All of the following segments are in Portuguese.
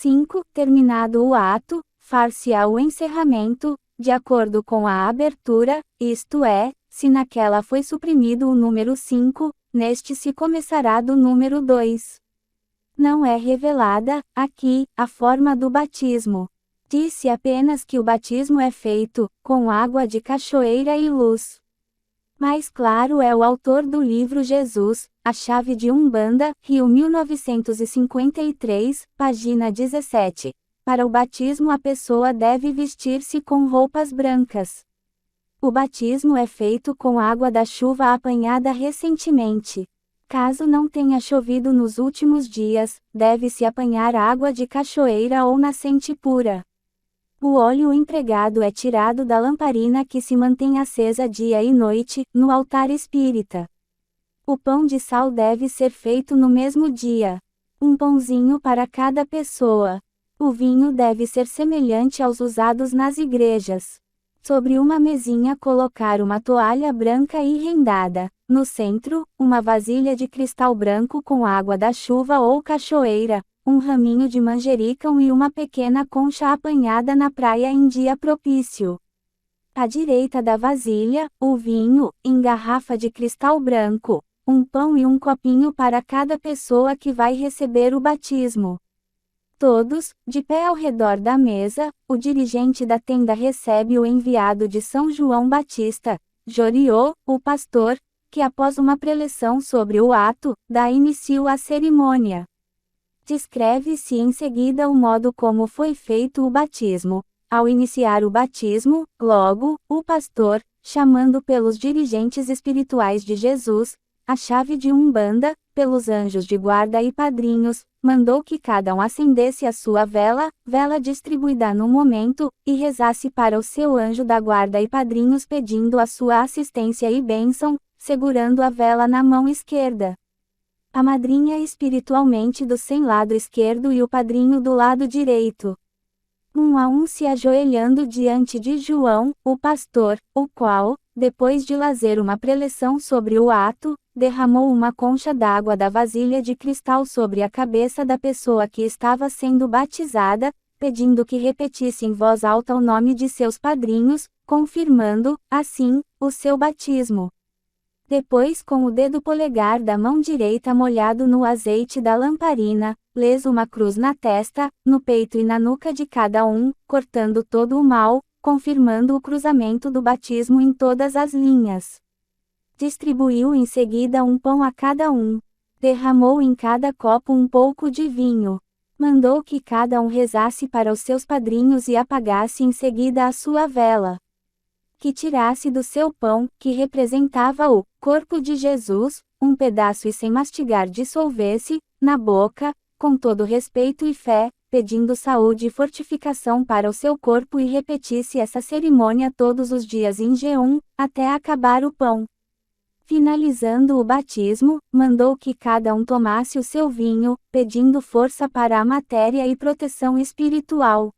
5. Terminado o ato, far-se-á o encerramento, de acordo com a abertura, isto é, se naquela foi suprimido o número 5, neste se começará do número 2. Não é revelada, aqui, a forma do batismo. Disse apenas que o batismo é feito, com água de cachoeira e luz. Mais claro é o autor do livro Jesus, A Chave de Umbanda, Rio 1953, página 17. Para o batismo a pessoa deve vestir-se com roupas brancas. O batismo é feito com água da chuva apanhada recentemente. Caso não tenha chovido nos últimos dias, deve-se apanhar água de cachoeira ou nascente pura. O óleo empregado é tirado da lamparina que se mantém acesa dia e noite, no altar espírita. O pão de sal deve ser feito no mesmo dia. Um pãozinho para cada pessoa. O vinho deve ser semelhante aos usados nas igrejas. Sobre uma mesinha colocar uma toalha branca e rendada. No centro, uma vasilha de cristal branco com água da chuva ou cachoeira, um raminho de manjericão e uma pequena concha apanhada na praia em dia propício. À direita da vasilha, o vinho, em garrafa de cristal branco, um pão e um copinho para cada pessoa que vai receber o batismo. Todos, de pé ao redor da mesa, o dirigente da tenda recebe o enviado de São João Batista, Joriô, o pastor, que após uma preleção sobre o ato, dá início à cerimônia. Descreve-se em seguida o modo como foi feito o batismo. Ao iniciar o batismo, logo, o pastor, chamando pelos dirigentes espirituais de Jesus, a chave de Umbanda, pelos anjos de guarda e padrinhos, mandou que cada um acendesse a sua vela distribuída no momento, e rezasse para o seu anjo da guarda e padrinhos pedindo a sua assistência e bênção, segurando a vela na mão esquerda. A madrinha espiritualmente do sem lado esquerdo e o padrinho do lado direito. Um a um se ajoelhando diante de João, o pastor, o qual, depois de lazer uma preleção sobre o ato, derramou uma concha d'água da vasilha de cristal sobre a cabeça da pessoa que estava sendo batizada, pedindo que repetisse em voz alta o nome de seus padrinhos, confirmando, assim, o seu batismo. Depois, com o dedo polegar da mão direita molhado no azeite da lamparina, lês uma cruz na testa, no peito e na nuca de cada um, cortando todo o mal, confirmando o cruzamento do batismo em todas as linhas. Distribuiu em seguida um pão a cada um. Derramou em cada copo um pouco de vinho. Mandou que cada um rezasse para os seus padrinhos e apagasse em seguida a sua vela. Que tirasse do seu pão, que representava o corpo de Jesus, um pedaço e sem mastigar dissolvesse, na boca, com todo respeito e fé, pedindo saúde e fortificação para o seu corpo e repetisse essa cerimônia todos os dias em jejum, até acabar o pão. Finalizando o batismo, mandou que cada um tomasse o seu vinho, pedindo força para a matéria e proteção espiritual.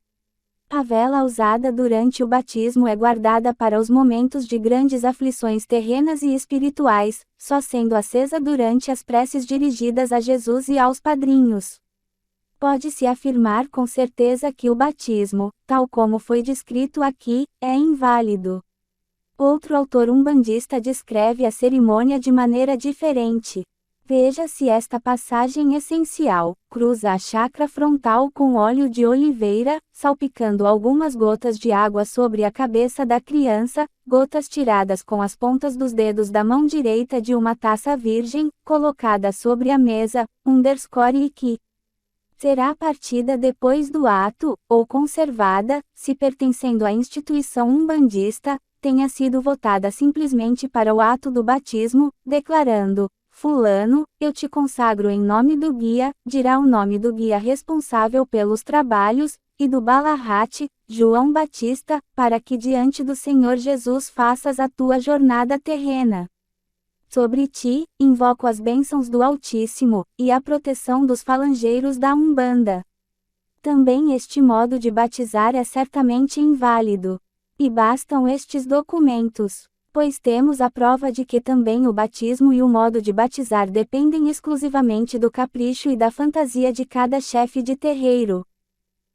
A vela usada durante o batismo é guardada para os momentos de grandes aflições terrenas e espirituais, só sendo acesa durante as preces dirigidas a Jesus e aos padrinhos. Pode-se afirmar com certeza que o batismo, tal como foi descrito aqui, é inválido. Outro autor umbandista descreve a cerimônia de maneira diferente. Veja-se esta passagem essencial: cruza a chakra frontal com óleo de oliveira, salpicando algumas gotas de água sobre a cabeça da criança, gotas tiradas com as pontas dos dedos da mão direita de uma taça virgem, colocada sobre a mesa, underscore e que será partida depois do ato, ou conservada, se pertencendo à instituição umbandista, tenha sido votada simplesmente para o ato do batismo, declarando: Fulano, eu te consagro em nome do guia, dirá o nome do guia responsável pelos trabalhos, e do Balarrate, João Batista, para que diante do Senhor Jesus faças a tua jornada terrena. Sobre ti, invoco as bênçãos do Altíssimo, e a proteção dos falangeiros da Umbanda. Também este modo de batizar é certamente inválido. E bastam estes documentos. Pois temos a prova de que também o batismo e o modo de batizar dependem exclusivamente do capricho e da fantasia de cada chefe de terreiro.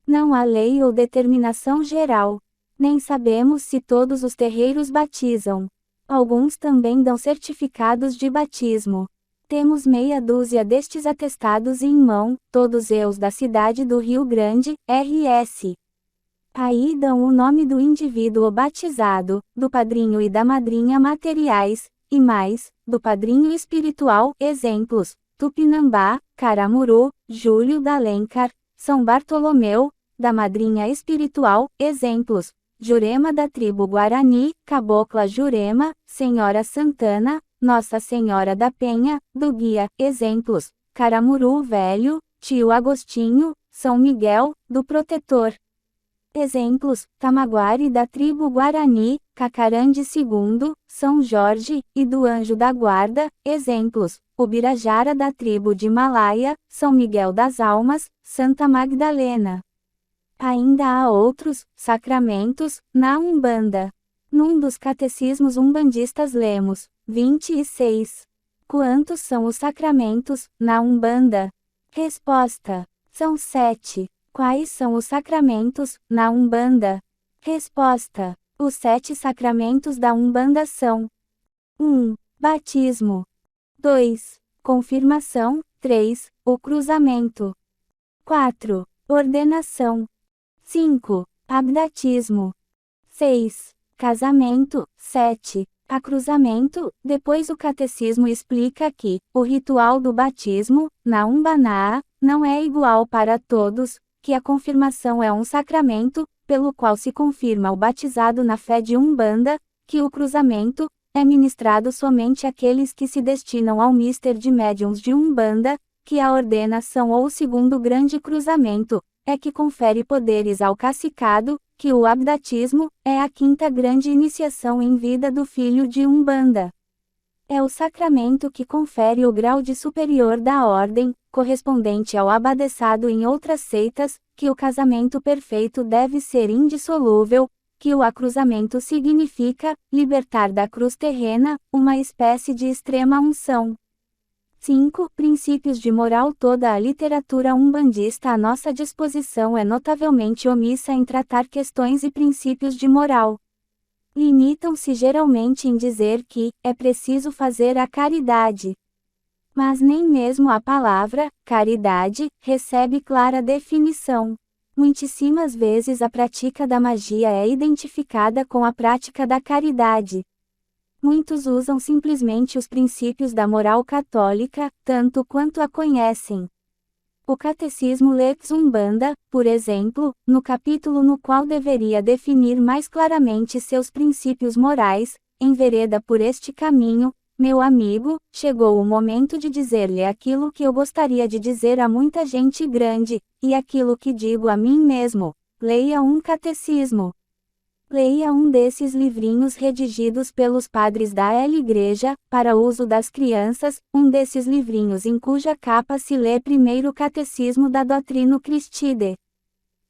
Não há lei ou determinação geral. Nem sabemos se todos os terreiros batizam. Alguns também dão certificados de batismo. Temos meia dúzia destes atestados em mão, todos eus da cidade do Rio Grande, RS. Aí dão o nome do indivíduo batizado, do padrinho e da madrinha materiais, e mais, do padrinho espiritual, exemplos, Tupinambá, Caramuru, Júlio da Alencar, São Bartolomeu, da madrinha espiritual, exemplos, Jurema da tribo Guarani, Cabocla Jurema, Senhora Santana, Nossa Senhora da Penha, do guia, exemplos, Caramuru Velho, Tio Agostinho, São Miguel, do Protetor. Exemplos, Tamaguari da tribo Guarani, Cacarande II, São Jorge, e do Anjo da Guarda, exemplos, Ubirajara da tribo de Himalaia, São Miguel das Almas, Santa Magdalena. Ainda há outros, sacramentos, na Umbanda. Num dos catecismos umbandistas lemos, 26. Quantos são os sacramentos, na Umbanda? Resposta: são 7. Quais são os sacramentos, na Umbanda? Resposta: os 7 sacramentos da Umbanda são: 1. Batismo. 2. Confirmação. 3. O cruzamento. 4. Ordenação. 5. Abdatismo. 6. Casamento. 7. Acruzamento. Depois o catecismo explica que o ritual do batismo, na Umbanda, não é igual para todos, que a confirmação é um sacramento, pelo qual se confirma o batizado na fé de Umbanda, que o cruzamento é ministrado somente àqueles que se destinam ao mister de médiuns de Umbanda, que a ordenação ou o segundo grande cruzamento é que confere poderes ao cacicado, que o abdatismo é a quinta grande iniciação em vida do filho de Umbanda. É o sacramento que confere o grau de superior da ordem, correspondente ao abadesado em outras seitas, que o casamento perfeito deve ser indissolúvel, que o acruzamento significa libertar da cruz terrena, uma espécie de extrema unção. 5. Princípios de moral. Toda a literatura umbandista à nossa disposição é notavelmente omissa em tratar questões e princípios de moral. Limitam-se geralmente em dizer que é preciso fazer a caridade. Mas nem mesmo a palavra caridade recebe clara definição. Muitíssimas vezes a prática da magia é identificada com a prática da caridade. Muitos usam simplesmente os princípios da moral católica, tanto quanto a conhecem. O Catecismo Lex Umbanda, por exemplo, no capítulo no qual deveria definir mais claramente seus princípios morais, envereda por este caminho, meu amigo, chegou o momento de dizer-lhe aquilo que eu gostaria de dizer a muita gente grande, e aquilo que digo a mim mesmo: leia um catecismo. Leia um desses livrinhos redigidos pelos padres da Igreja, para uso das crianças, um desses livrinhos em cuja capa se lê primeiro o Catecismo da Doutrina Christide.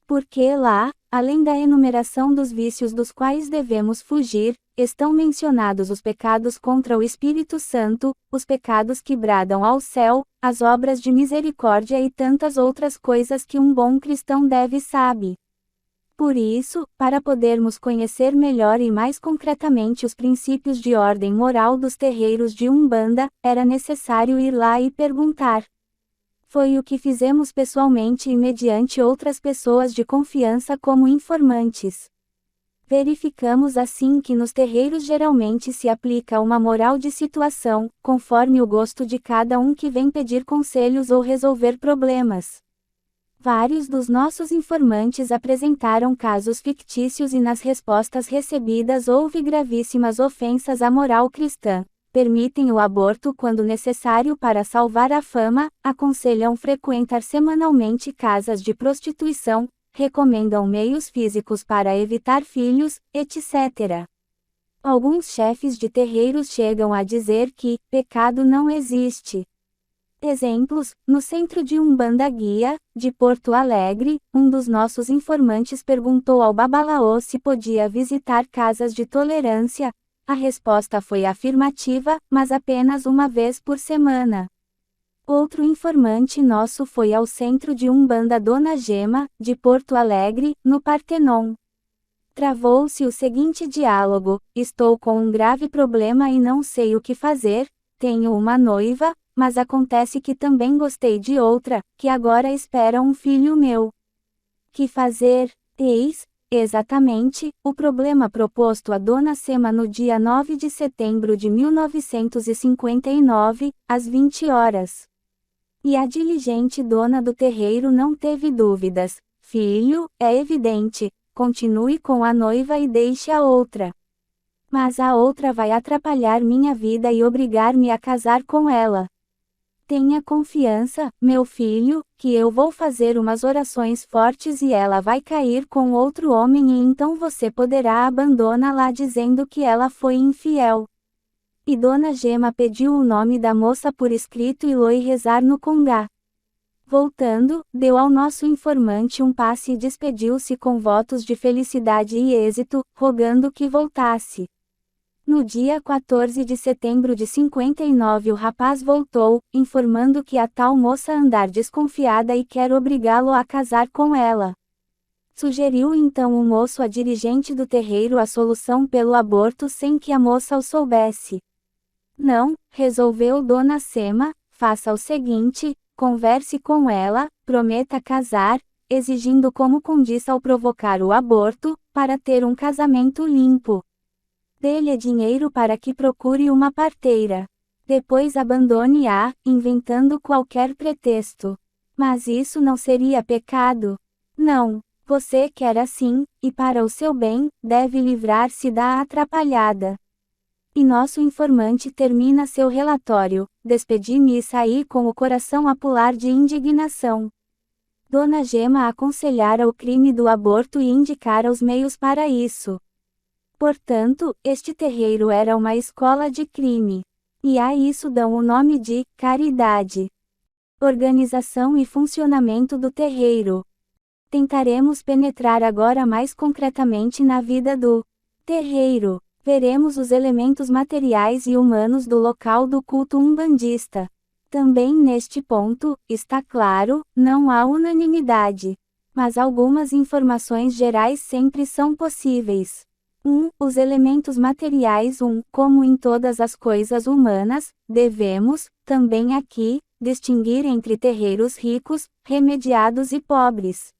Porque lá, além da enumeração dos vícios dos quais devemos fugir, estão mencionados os pecados contra o Espírito Santo, os pecados que bradam ao céu, as obras de misericórdia e tantas outras coisas que um bom cristão deve saber. Por isso, para podermos conhecer melhor e mais concretamente os princípios de ordem moral dos terreiros de Umbanda, era necessário ir lá e perguntar. Foi o que fizemos pessoalmente e mediante outras pessoas de confiança como informantes. Verificamos assim que nos terreiros geralmente se aplica uma moral de situação, conforme o gosto de cada um que vem pedir conselhos ou resolver problemas. Vários dos nossos informantes apresentaram casos fictícios e nas respostas recebidas houve gravíssimas ofensas à moral cristã. Permitem o aborto quando necessário para salvar a fama, aconselham frequentar semanalmente casas de prostituição, recomendam meios físicos para evitar filhos, etc. Alguns chefes de terreiros chegam a dizer que pecado não existe. Exemplos: no centro de Umbanda Guia, de Porto Alegre, um dos nossos informantes perguntou ao Babalaô se podia visitar casas de tolerância. A resposta foi afirmativa, mas apenas uma vez por semana. Outro informante nosso foi ao centro de Umbanda Dona Gema, de Porto Alegre, no Partenon. Travou-se o seguinte diálogo: estou com um grave problema e não sei o que fazer, tenho uma noiva, mas acontece que também gostei de outra, que agora espera um filho meu. Que fazer? Eis, exatamente, o problema proposto a Dona Sema no dia 9 de setembro de 1959, às 20 horas. E a diligente dona do terreiro não teve dúvidas. Filho, é evidente, continue com a noiva e deixe a outra. Mas a outra vai atrapalhar minha vida e obrigar-me a casar com ela. Tenha confiança, meu filho, que eu vou fazer umas orações fortes e ela vai cair com outro homem e então você poderá abandoná-la dizendo que ela foi infiel. E Dona Gema pediu o nome da moça por escrito e foi rezar no congá. Voltando, deu ao nosso informante um passe e despediu-se com votos de felicidade e êxito, rogando que voltasse. No dia 14 de setembro de 59 o rapaz voltou, informando que a tal moça andar desconfiada e quer obrigá-lo a casar com ela. Sugeriu então o moço à dirigente do terreiro a solução pelo aborto sem que a moça o soubesse. Não, resolveu Dona Sema, faça o seguinte, converse com ela, prometa casar, exigindo como condição ao provocar o aborto, para ter um casamento limpo. Dê-lhe dinheiro para que procure uma parteira. Depois abandone-a, inventando qualquer pretexto. Mas isso não seria pecado? Não, você quer assim, e para o seu bem, deve livrar-se da atrapalhada. E nosso informante termina seu relatório: despedi-me e saí com o coração a pular de indignação. Dona Gema aconselhara o crime do aborto e indicara os meios para isso. Portanto, este terreiro era uma escola de crime. E a isso dão o nome de caridade. Organização e funcionamento do terreiro. Tentaremos penetrar agora mais concretamente na vida do terreiro. Veremos os elementos materiais e humanos do local do culto umbandista. Também neste ponto, está claro, não há unanimidade. Mas algumas informações gerais sempre são possíveis. 1. Os elementos materiais. Como em todas as coisas humanas, devemos, também aqui, distinguir entre terreiros ricos, remediados e pobres.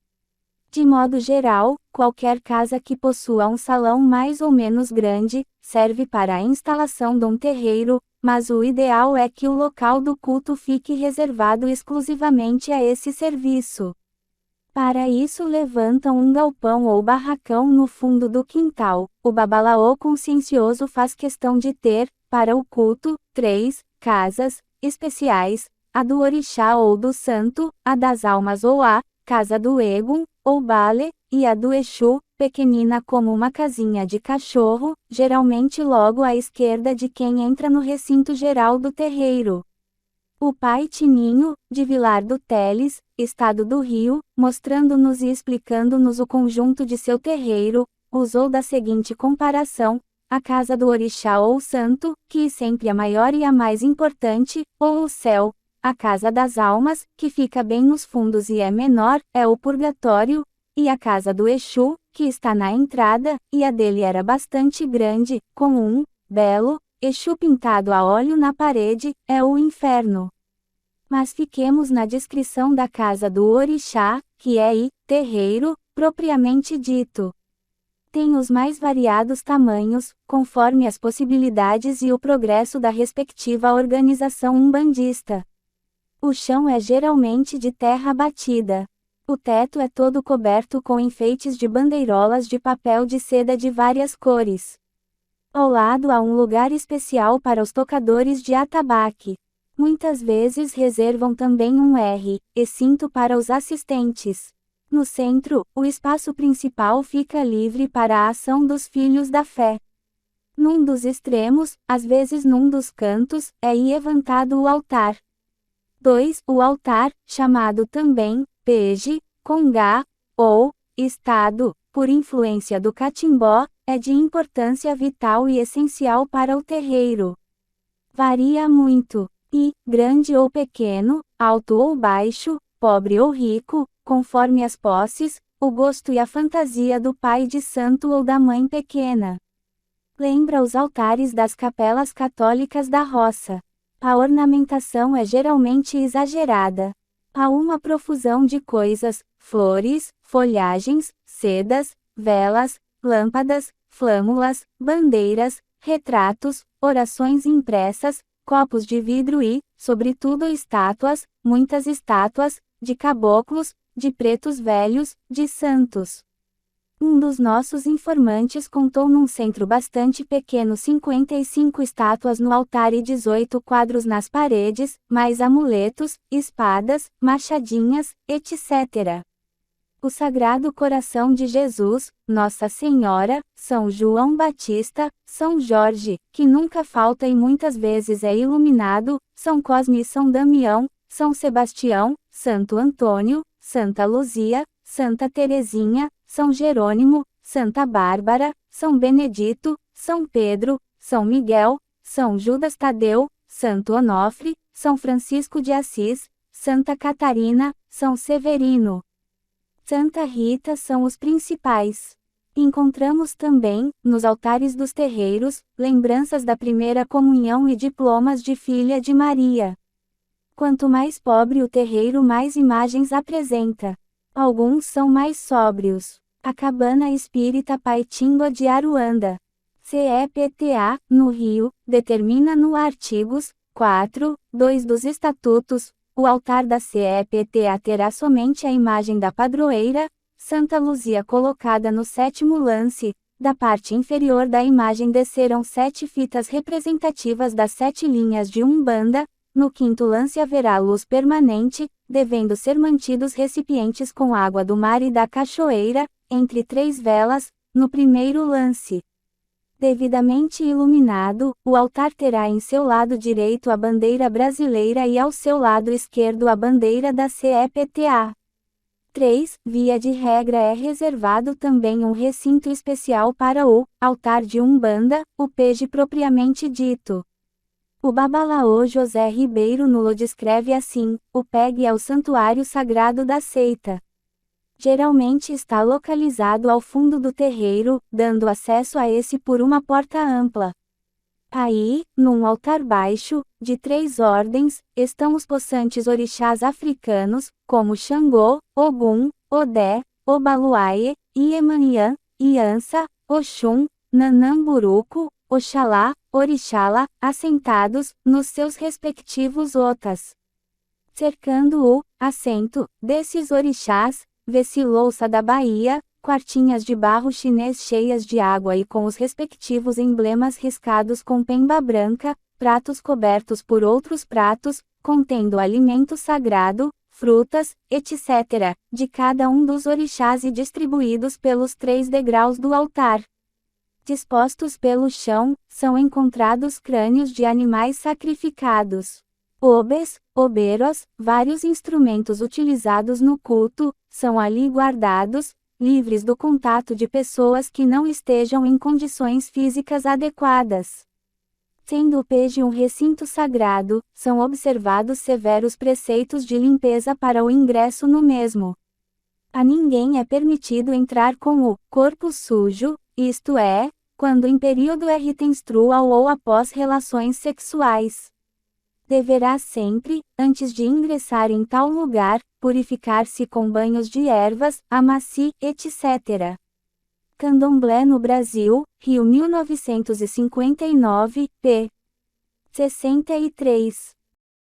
De modo geral, qualquer casa que possua um salão mais ou menos grande, serve para a instalação de um terreiro, mas o ideal é que o local do culto fique reservado exclusivamente a esse serviço. Para isso levantam um galpão ou barracão no fundo do quintal. O babalaô consciencioso faz questão de ter, para o culto, 3 casas especiais: a do orixá ou do santo, a das almas ou a casa do Egum, ou Bale, e a do Exu, pequenina como uma casinha de cachorro, geralmente logo à esquerda de quem entra no recinto geral do terreiro. O pai Tininho, de Vilar do Teles, estado do Rio, mostrando-nos e explicando-nos o conjunto de seu terreiro, usou da seguinte comparação: a casa do orixá ou santo, que é sempre a maior e a mais importante, ou o céu. A casa das almas, que fica bem nos fundos e é menor, é o purgatório, e a casa do Exu, que está na entrada, e a dele era bastante grande, com um belo Exu pintado a óleo na parede, é o inferno. Mas fiquemos na descrição da casa do orixá, que é terreiro, propriamente dito. Tem os mais variados tamanhos, conforme as possibilidades e o progresso da respectiva organização umbandista. O chão é geralmente de terra batida. O teto é todo coberto com enfeites de bandeirolas de papel de seda de várias cores. Ao lado há um lugar especial para os tocadores de atabaque. Muitas vezes reservam também um recinto para os assistentes. No centro, o espaço principal fica livre para a ação dos filhos da fé. Num dos extremos, às vezes num dos cantos, é levantado o altar. 2. O altar, chamado também peje, congá, ou estado, por influência do catimbó, é de importância vital e essencial para o terreiro. Varia muito. e, grande ou pequeno, alto ou baixo, pobre ou rico, conforme as posses, o gosto e a fantasia do pai de santo ou da mãe pequena. Lembra os altares das capelas católicas da roça. A ornamentação é geralmente exagerada. Há uma profusão de coisas, flores, folhagens, sedas, velas, lâmpadas, flâmulas, bandeiras, retratos, orações impressas, copos de vidro e, sobretudo estátuas, muitas estátuas, de caboclos, de pretos velhos, de santos. Um dos nossos informantes contou num centro bastante pequeno 55 estátuas no altar e 18 quadros nas paredes, mais amuletos, espadas, machadinhas, etc. O Sagrado Coração de Jesus, Nossa Senhora, São João Batista, São Jorge, que nunca falta e muitas vezes é iluminado, São Cosme e São Damião, São Sebastião, Santo Antônio, Santa Luzia, Santa Teresinha, São Jerônimo, Santa Bárbara, São Benedito, São Pedro, São Miguel, São Judas Tadeu, Santo Onofre, São Francisco de Assis, Santa Catarina, São Severino, Santa Rita são os principais. Encontramos também, nos altares dos terreiros, lembranças da primeira comunhão e diplomas de filha de Maria. Quanto mais pobre o terreiro, mais imagens apresenta. Alguns são mais sóbrios. A Cabana Espírita Paitinga de Aruanda, CEPTA, no Rio, determina no artigos 4, 2 dos Estatutos, o altar da CEPTA terá somente a imagem da padroeira, Santa Luzia colocada no 7º lance, da parte inferior da imagem descerão 7 fitas representativas das 7 linhas de Umbanda, no 5º lance haverá luz permanente, devendo ser mantidos recipientes com água do mar e da cachoeira, entre 3 velas, no 1º lance. Devidamente iluminado, o altar terá em seu lado direito a bandeira brasileira e ao seu lado esquerdo a bandeira da CEPTA. 3. Via de regra é reservado também um recinto especial para o altar de Umbanda, o peje propriamente dito. O Babalaô José Ribeiro Nulo descreve assim: o PEG é o santuário sagrado da seita. Geralmente está localizado ao fundo do terreiro, dando acesso a esse por uma porta ampla. Aí, num altar baixo, de 3 ordens, estão os possantes orixás africanos, como Xangô, Ogum, Odé, Obaluaie, Iemanjã, Iança, Oxum, Nanamburuco, Oxalá, Orixala, assentados, nos seus respectivos otas. Cercando o assento desses orixás, vê-se louça da Bahia, quartinhas de barro chinês cheias de água e com os respectivos emblemas riscados com pemba branca, pratos cobertos por outros pratos, contendo alimento sagrado, frutas, etc., de cada um dos orixás e distribuídos pelos 3 degraus do altar. Dispostos pelo chão, são encontrados crânios de animais sacrificados. Obes, oberos, vários instrumentos utilizados no culto, são ali guardados, livres do contato de pessoas que não estejam em condições físicas adequadas. Sendo o peje um recinto sagrado, são observados severos preceitos de limpeza para o ingresso no mesmo. A ninguém é permitido entrar com o corpo sujo, isto é, quando em período menstrual ou após relações sexuais. Deverá sempre, antes de ingressar em tal lugar, purificar-se com banhos de ervas, amaci, etc. Candomblé no Brasil, Rio 1959, p. 63.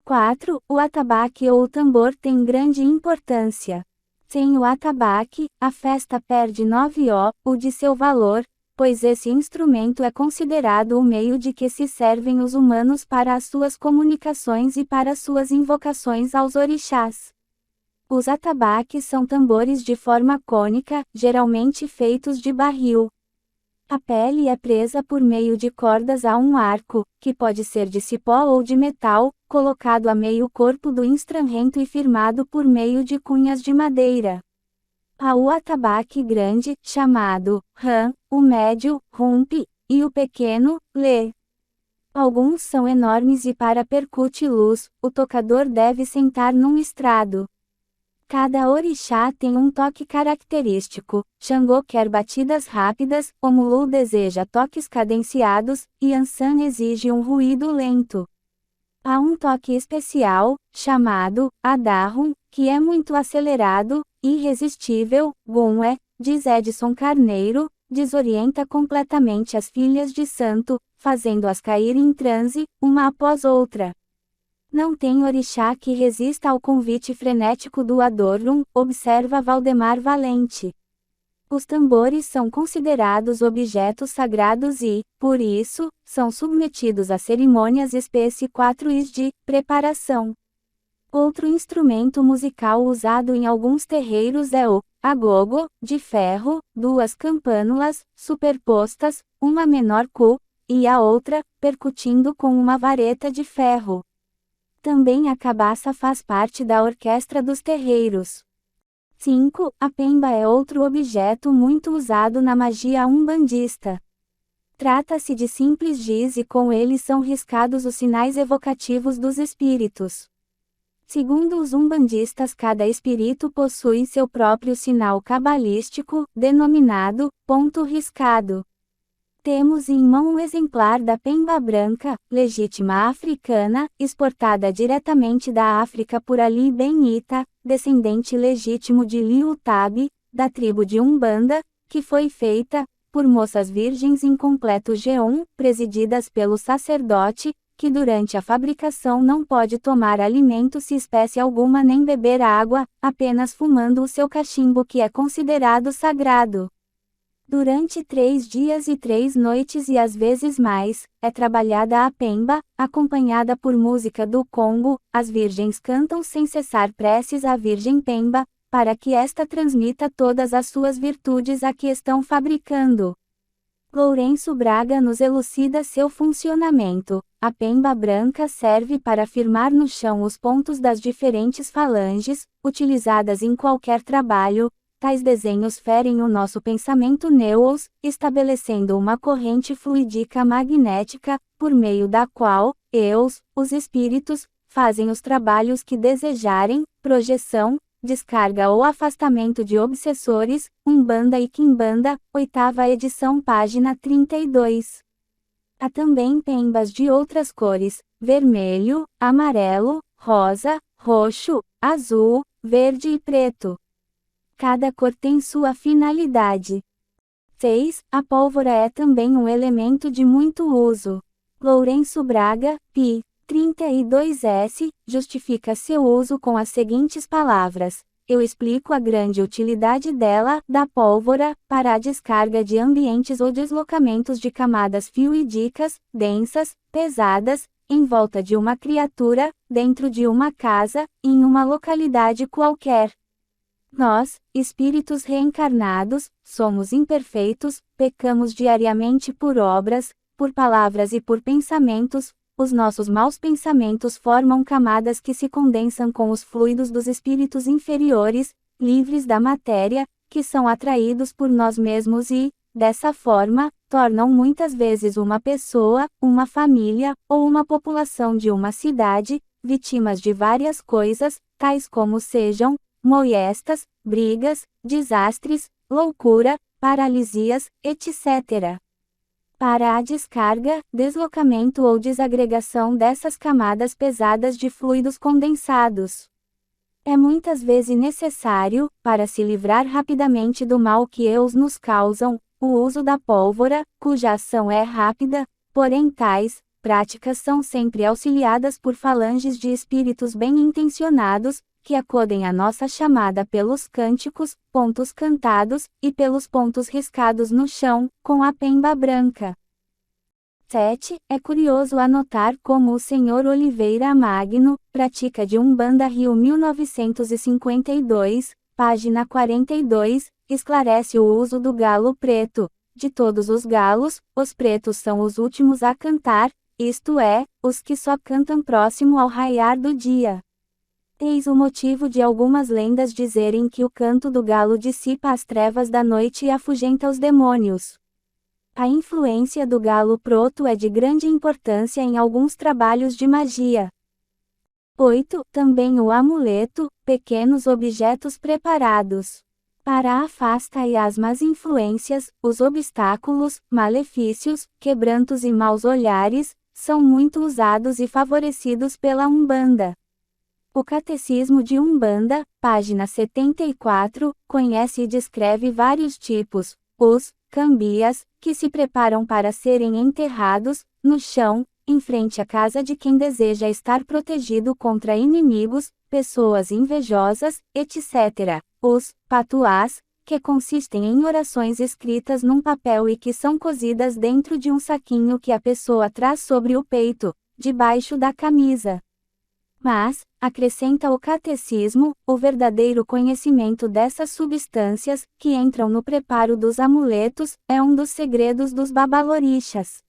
4. O atabaque ou o tambor tem grande importância. Sem o atabaque, a festa perde 9 de seu valor, pois esse instrumento é considerado o meio de que se servem os humanos para as suas comunicações e para suas invocações aos orixás. Os atabaques são tambores de forma cônica, geralmente feitos de barril. A pele é presa por meio de cordas a um arco, que pode ser de cipó ou de metal, colocado a meio corpo do instrumento e firmado por meio de cunhas de madeira. Há o atabaque grande, chamado ram, o médio, rumpe, e o pequeno, lê. Alguns são enormes e para percutir luz, o tocador deve sentar num estrado. Cada orixá tem um toque característico. Xangô quer batidas rápidas, Omulu deseja toques cadenciados, e Ansan exige um ruído lento. Há um toque especial, chamado Adarrum, que é muito acelerado, irresistível. Gunwe, diz Edson Carneiro, desorienta completamente as filhas de santo, fazendo-as cair em transe, uma após outra. Não tem orixá que resista ao convite frenético do Adorum, observa Valdemar Valente. Os tambores são considerados objetos sagrados e, por isso, são submetidos a cerimônias específicas de preparação. Outro instrumento musical usado em alguns terreiros é o agogo, de ferro, duas campânulas, superpostas, uma menor cu, e a outra, percutindo com uma vareta de ferro. Também a cabaça faz parte da orquestra dos terreiros. 5. A pemba é outro objeto muito usado na magia umbandista. Trata-se de simples giz e com ele são riscados os sinais evocativos dos espíritos. Segundo os umbandistas, cada espírito possui seu próprio sinal cabalístico, denominado ponto riscado. Temos em mão um exemplar da pemba branca, legítima africana, exportada diretamente da África por Ali Ben Ita, descendente legítimo de Liu Tabi, da tribo de Umbanda, que foi feita, por moças virgens em completo jejum, presididas pelo sacerdote, que durante a fabricação não pode tomar alimento se espécie alguma nem beber água, apenas fumando o seu cachimbo que é considerado sagrado. Durante 3 dias e 3 noites e às vezes mais, é trabalhada a pemba, acompanhada por música do Congo. As virgens cantam sem cessar preces à Virgem Pemba, para que esta transmita todas as suas virtudes a que estão fabricando. Lourenço Braga nos elucida seu funcionamento. A pemba branca serve para firmar no chão os pontos das diferentes falanges, utilizadas em qualquer trabalho. Tais desenhos ferem o nosso pensamento nous, estabelecendo uma corrente fluídica magnética, por meio da qual, os espíritos, fazem os trabalhos que desejarem, projeção, descarga ou afastamento de obsessores, Umbanda e Quimbanda, 8ª edição página 32. Há também pembas de outras cores, vermelho, amarelo, rosa, roxo, azul, verde e preto. Cada cor tem sua finalidade. 6. A pólvora é também um elemento de muito uso. Lourenço Braga, pi. 32S, justifica seu uso com as seguintes palavras. Eu explico a grande utilidade dela, da pólvora, para a descarga de ambientes ou deslocamentos de camadas fluídicas, densas, pesadas, em volta de uma criatura, dentro de uma casa, em uma localidade qualquer. Nós, espíritos reencarnados, somos imperfeitos, pecamos diariamente por obras, por palavras e por pensamentos. Os nossos maus pensamentos formam camadas que se condensam com os fluidos dos espíritos inferiores, livres da matéria, que são atraídos por nós mesmos e, dessa forma, tornam muitas vezes uma pessoa, uma família, ou uma população de uma cidade, vítimas de várias coisas, tais como sejam molestas, brigas, desastres, loucura, paralisias, etc. Para a descarga, deslocamento ou desagregação dessas camadas pesadas de fluidos condensados. É muitas vezes necessário, para se livrar rapidamente do mal que eles nos causam, o uso da pólvora, cuja ação é rápida, porém tais práticas são sempre auxiliadas por falanges de espíritos bem-intencionados, que acodem a nossa chamada pelos cânticos, pontos cantados, e pelos pontos riscados no chão, com a pemba branca. 7. É curioso anotar como o Sr. Oliveira Magno, Prática de Umbanda Rio 1952, página 42, esclarece o uso do galo preto. De todos os galos, os pretos são os últimos a cantar, isto é, os que só cantam próximo ao raiar do dia. Eis o motivo de algumas lendas dizerem que o canto do galo dissipa as trevas da noite e afugenta os demônios. A influência do galo proto é de grande importância em alguns trabalhos de magia. 8. Também o amuleto, pequenos objetos preparados para afastar as más influências, os obstáculos, malefícios, quebrantos e maus olhares, são muito usados e favorecidos pela Umbanda. O Catecismo de Umbanda, página 74, conhece e descreve vários tipos, os cambias, que se preparam para serem enterrados, no chão, em frente à casa de quem deseja estar protegido contra inimigos, pessoas invejosas, etc. Os patuás, que consistem em orações escritas num papel e que são cozidas dentro de um saquinho que a pessoa traz sobre o peito, debaixo da camisa. Mas, acrescenta o catecismo, o verdadeiro conhecimento dessas substâncias, que entram no preparo dos amuletos, é um dos segredos dos babalorixas.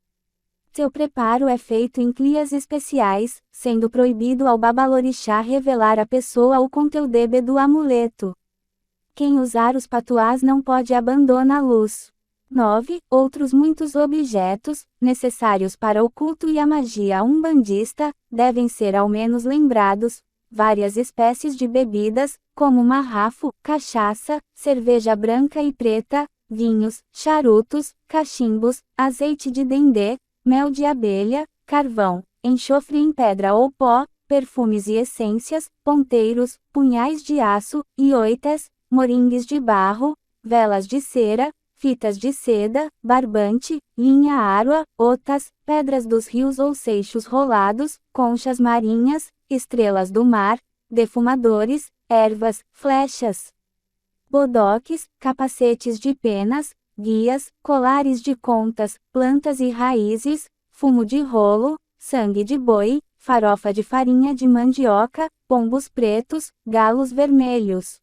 Seu preparo é feito em clias especiais, sendo proibido ao babalorixá revelar à pessoa o conteúdo do amuleto. Quem usar os patuás não pode abandonar a luz. 9. Outros muitos objetos, necessários para o culto e a magia umbandista, devem ser ao menos lembrados, várias espécies de bebidas, como marrafo, cachaça, cerveja branca e preta, vinhos, charutos, cachimbos, azeite de dendê, mel de abelha, carvão, enxofre em pedra ou pó, perfumes e essências, ponteiros, punhais de aço, ioites, moringues de barro, velas de cera, fitas de seda, barbante, linha ároa, otas, pedras dos rios ou seixos rolados, conchas marinhas, estrelas do mar, defumadores, ervas, flechas, bodoques, capacetes de penas, guias, colares de contas, plantas e raízes, fumo de rolo, sangue de boi, farofa de farinha de mandioca, pombos pretos, galos vermelhos.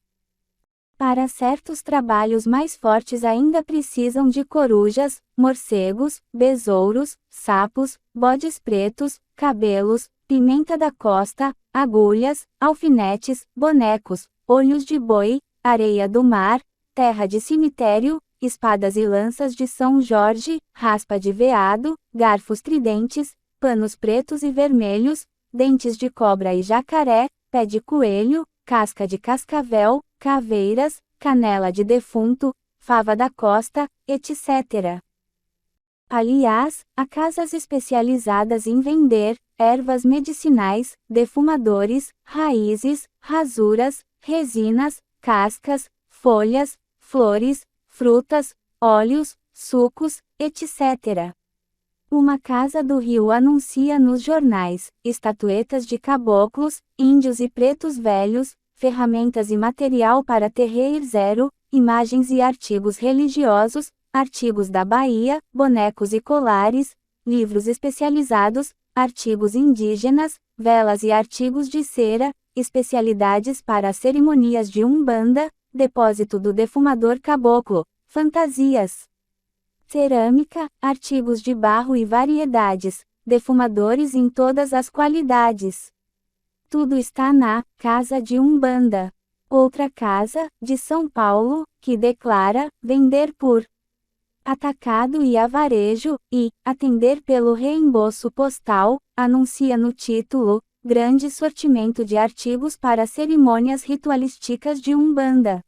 Para certos trabalhos mais fortes ainda precisam de corujas, morcegos, besouros, sapos, bodes pretos, cabelos, pimenta da costa, agulhas, alfinetes, bonecos, olhos de boi, areia do mar, terra de cemitério, espadas e lanças de São Jorge, raspa de veado, garfos tridentes, panos pretos e vermelhos, dentes de cobra e jacaré, pé de coelho, casca de cascavel, caveiras, canela de defunto, fava da costa, etc. Aliás, há casas especializadas em vender ervas medicinais, defumadores, raízes, rasuras, resinas, cascas, folhas, flores, frutas, óleos, sucos, etc. Uma casa do Rio anuncia nos jornais estatuetas de caboclos, índios e pretos velhos, ferramentas e material para terreir zero, imagens e artigos religiosos, artigos da Bahia, bonecos e colares, livros especializados, artigos indígenas, velas e artigos de cera, especialidades para cerimonias de Umbanda, depósito do defumador caboclo, fantasias, cerâmica, artigos de barro e variedades, defumadores em todas as qualidades. Tudo está na Casa de Umbanda. Outra casa, de São Paulo, que declara vender por atacado e avarejo, e atender pelo reembolso postal, anuncia no título, grande sortimento de artigos para cerimônias ritualísticas de Umbanda.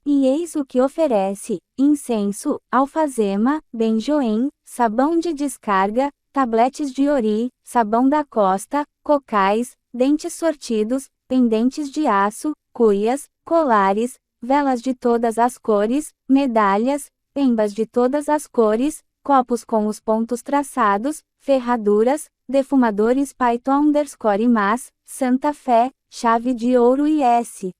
E eis o que oferece: incenso, alfazema, benjoim, sabão de descarga, tabletes de ori, sabão da costa, cocais, dentes sortidos, pendentes de aço, cuias, colares, velas de todas as cores, medalhas, pembas de todas as cores, copos com os pontos traçados, ferraduras, defumadores Python_mas, Santa Fé, chave de ouro e S.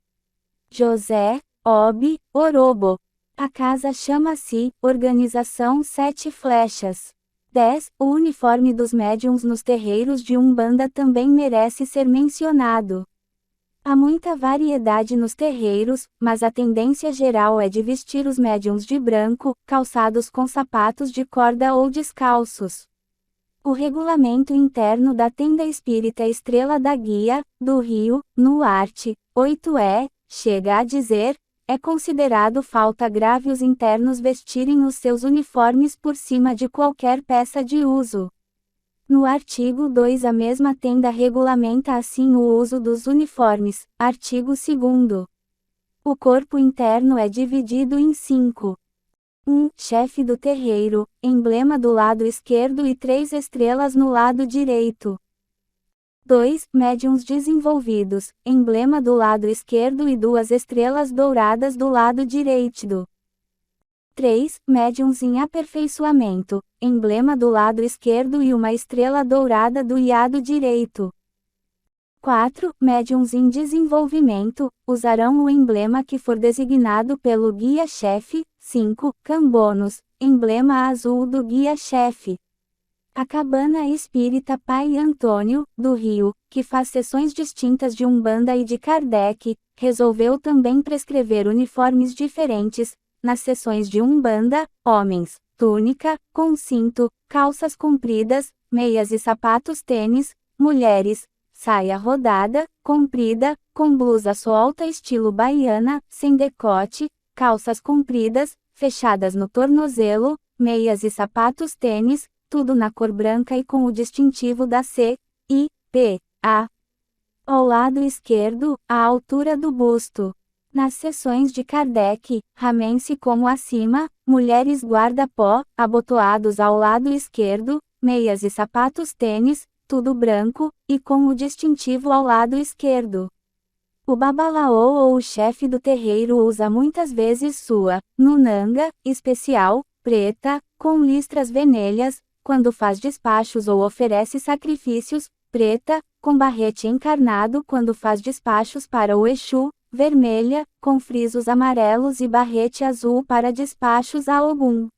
José, Obi, Orobo. A casa chama-se Organização Sete Flechas. 10. O uniforme dos médiuns nos terreiros de Umbanda também merece ser mencionado. Há muita variedade nos terreiros, mas a tendência geral é de vestir os médiuns de branco, calçados com sapatos de corda ou descalços. O regulamento interno da Tenda Espírita Estrela da Guia, do Rio, no art. 8 chega a dizer é considerado falta grave os internos vestirem os seus uniformes por cima de qualquer peça de uso. No artigo 2 a mesma tenda regulamenta assim o uso dos uniformes. Artigo 2º. O corpo interno é dividido em 5. 1. Chefe do terreiro, emblema do lado esquerdo e 3 estrelas no lado direito. 2. Médiuns desenvolvidos, emblema do lado esquerdo e 2 estrelas douradas do lado direito. 3. Médiuns em aperfeiçoamento, emblema do lado esquerdo e 1 estrela dourada do lado direito. 4. Médiuns em desenvolvimento, usarão o emblema que for designado pelo guia-chefe. 5. Cambonos, emblema azul do guia-chefe. A Cabana Espírita Pai Antônio, do Rio, que faz sessões distintas de Umbanda e de Kardec, resolveu também prescrever uniformes diferentes. Nas sessões de Umbanda, homens, túnica, com cinto, calças compridas, meias e sapatos tênis, mulheres, saia rodada, comprida, com blusa solta estilo baiana, sem decote, calças compridas, fechadas no tornozelo, meias e sapatos tênis, tudo na cor branca e com o distintivo da C.I.P.A. Ao lado esquerdo, à altura do busto. Nas sessões de Kardec, ramem-se como acima, mulheres guarda-pó, abotoados ao lado esquerdo, meias e sapatos tênis, tudo branco, e com o distintivo ao lado esquerdo. O babalaô ou o chefe do terreiro usa muitas vezes sua nunanga especial, preta, com listras vermelhas, quando faz despachos ou oferece sacrifícios, preta, com barrete encarnado quando faz despachos para o Exu, vermelha, com frisos amarelos e barrete azul para despachos a Ogum.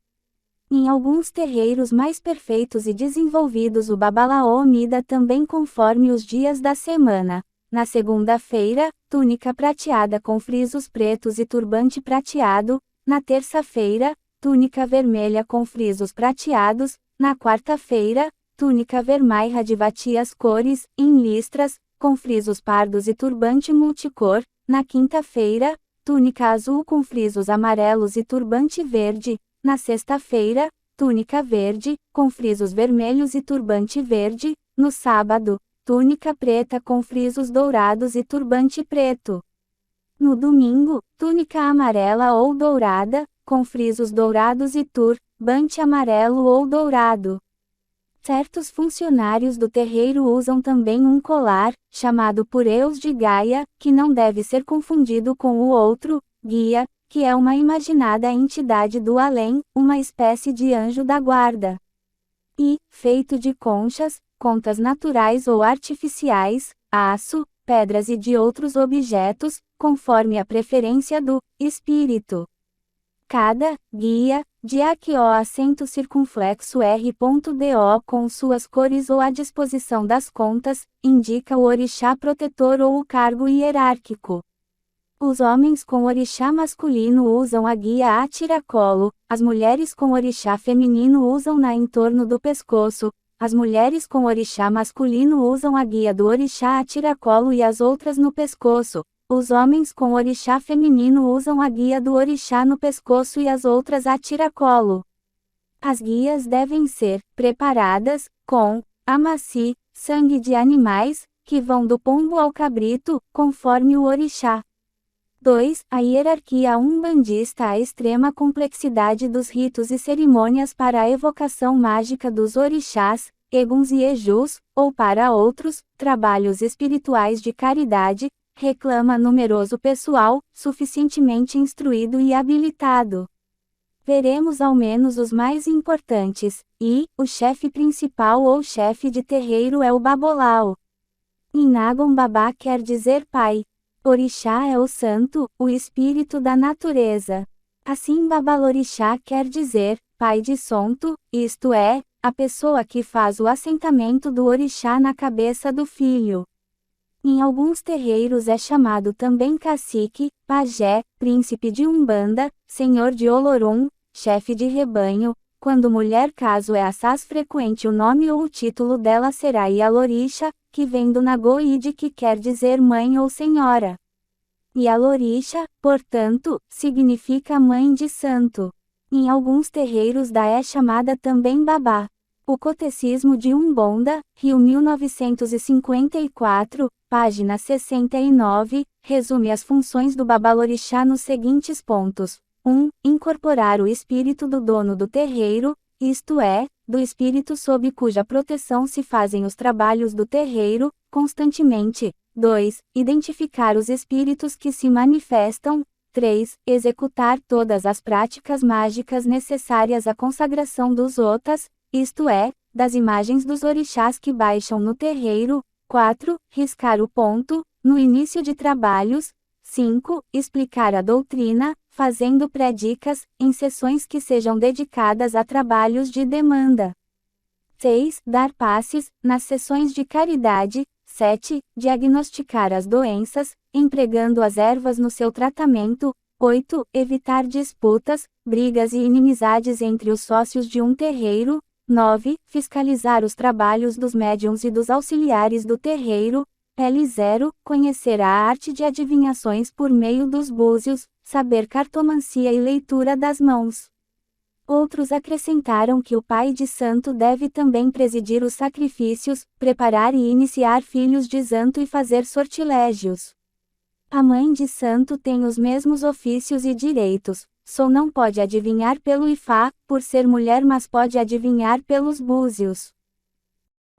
Em alguns terreiros mais perfeitos e desenvolvidos o babalaô mida também conforme os dias da semana. Na segunda-feira, túnica prateada com frisos pretos e turbante prateado. Na terça-feira, túnica vermelha com frisos prateados. Na quarta-feira, túnica vermelha de várias cores, em listras, com frisos pardos e turbante multicor. Na quinta-feira, túnica azul com frisos amarelos e turbante verde. Na sexta-feira, túnica verde, com frisos vermelhos e turbante verde. No sábado, túnica preta com frisos dourados e turbante preto. No domingo, túnica amarela ou dourada, com frisos dourados e turbante amarelo ou dourado. Certos funcionários do terreiro usam também um colar, chamado por Eus de Gaia, que não deve ser confundido com o outro, guia, que é uma imaginada entidade do além, uma espécie de anjo da guarda. E, feito de conchas, contas naturais ou artificiais, aço, pedras e de outros objetos, conforme a preferência do espírito. Cada guia, de aqui o acento circunflexo R.do com suas cores ou a disposição das contas, indica o orixá protetor ou o cargo hierárquico. Os homens com orixá masculino usam a guia a tiracolo, as mulheres com orixá feminino usam-na em torno do pescoço, as mulheres com orixá masculino usam a guia do orixá a tiracolo e as outras no pescoço, os homens com orixá feminino usam a guia do orixá no pescoço e as outras a tiracolo. As guias devem ser preparadas com amaci, sangue de animais, que vão do pombo ao cabrito, conforme o orixá. 2. A hierarquia umbandista. A extrema complexidade dos ritos e cerimônias para a evocação mágica dos orixás, eguns e ejus, ou para outros, trabalhos espirituais de caridade, reclama numeroso pessoal, suficientemente instruído e habilitado. Veremos ao menos os mais importantes, e, o chefe principal ou chefe de terreiro é o babolau. Inagon babá quer dizer pai. Orixá é o santo, o espírito da natureza. Assim babalorixá quer dizer, pai de sonto, isto é, a pessoa que faz o assentamento do orixá na cabeça do filho. Em alguns terreiros é chamado também cacique, pajé, príncipe de Umbanda, senhor de Olorum, chefe de rebanho. Quando mulher caso é assaz frequente o nome ou o título dela será Ialorixá, que vem do Nagoide que quer dizer mãe ou senhora. E a Lorixa, portanto, significa mãe de santo. Em alguns terreiros é chamada também babá. O Catecismo de Umbanda, Rio 1954, página 69, resume as funções do babalorixá nos seguintes pontos. 1. Incorporar o espírito do dono do terreiro, isto é, do espírito sob cuja proteção se fazem os trabalhos do terreiro, constantemente. 2. Identificar os espíritos que se manifestam. 3. Executar todas as práticas mágicas necessárias à consagração dos otas, isto é, das imagens dos orixás que baixam no terreiro. 4. Riscar o ponto, no início de trabalhos. 5. Explicar a doutrina, fazendo prédicas, em sessões que sejam dedicadas a trabalhos de demanda. 6. Dar passes, nas sessões de caridade. 7. Diagnosticar as doenças, empregando as ervas no seu tratamento. 8. Evitar disputas, brigas e inimizades entre os sócios de um terreiro. 9. Fiscalizar os trabalhos dos médiuns e dos auxiliares do terreiro. L0. Conhecer a arte de adivinhações por meio dos búzios, saber cartomancia e leitura das mãos. Outros acrescentaram que o pai de santo deve também presidir os sacrifícios, preparar e iniciar filhos de santo e fazer sortilégios. A mãe de santo tem os mesmos ofícios e direitos, só não pode adivinhar pelo Ifá, por ser mulher, mas pode adivinhar pelos búzios.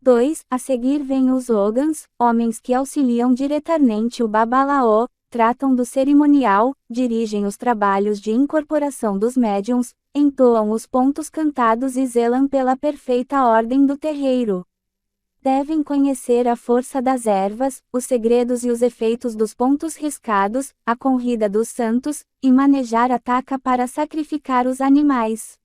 2. A seguir vêm os ogãs, homens que auxiliam diretamente o babalaô, tratam do cerimonial, dirigem os trabalhos de incorporação dos médiuns, entoam os pontos cantados e zelam pela perfeita ordem do terreiro. Devem conhecer a força das ervas, os segredos e os efeitos dos pontos riscados, a corrida dos santos, e manejar a taca para sacrificar os animais.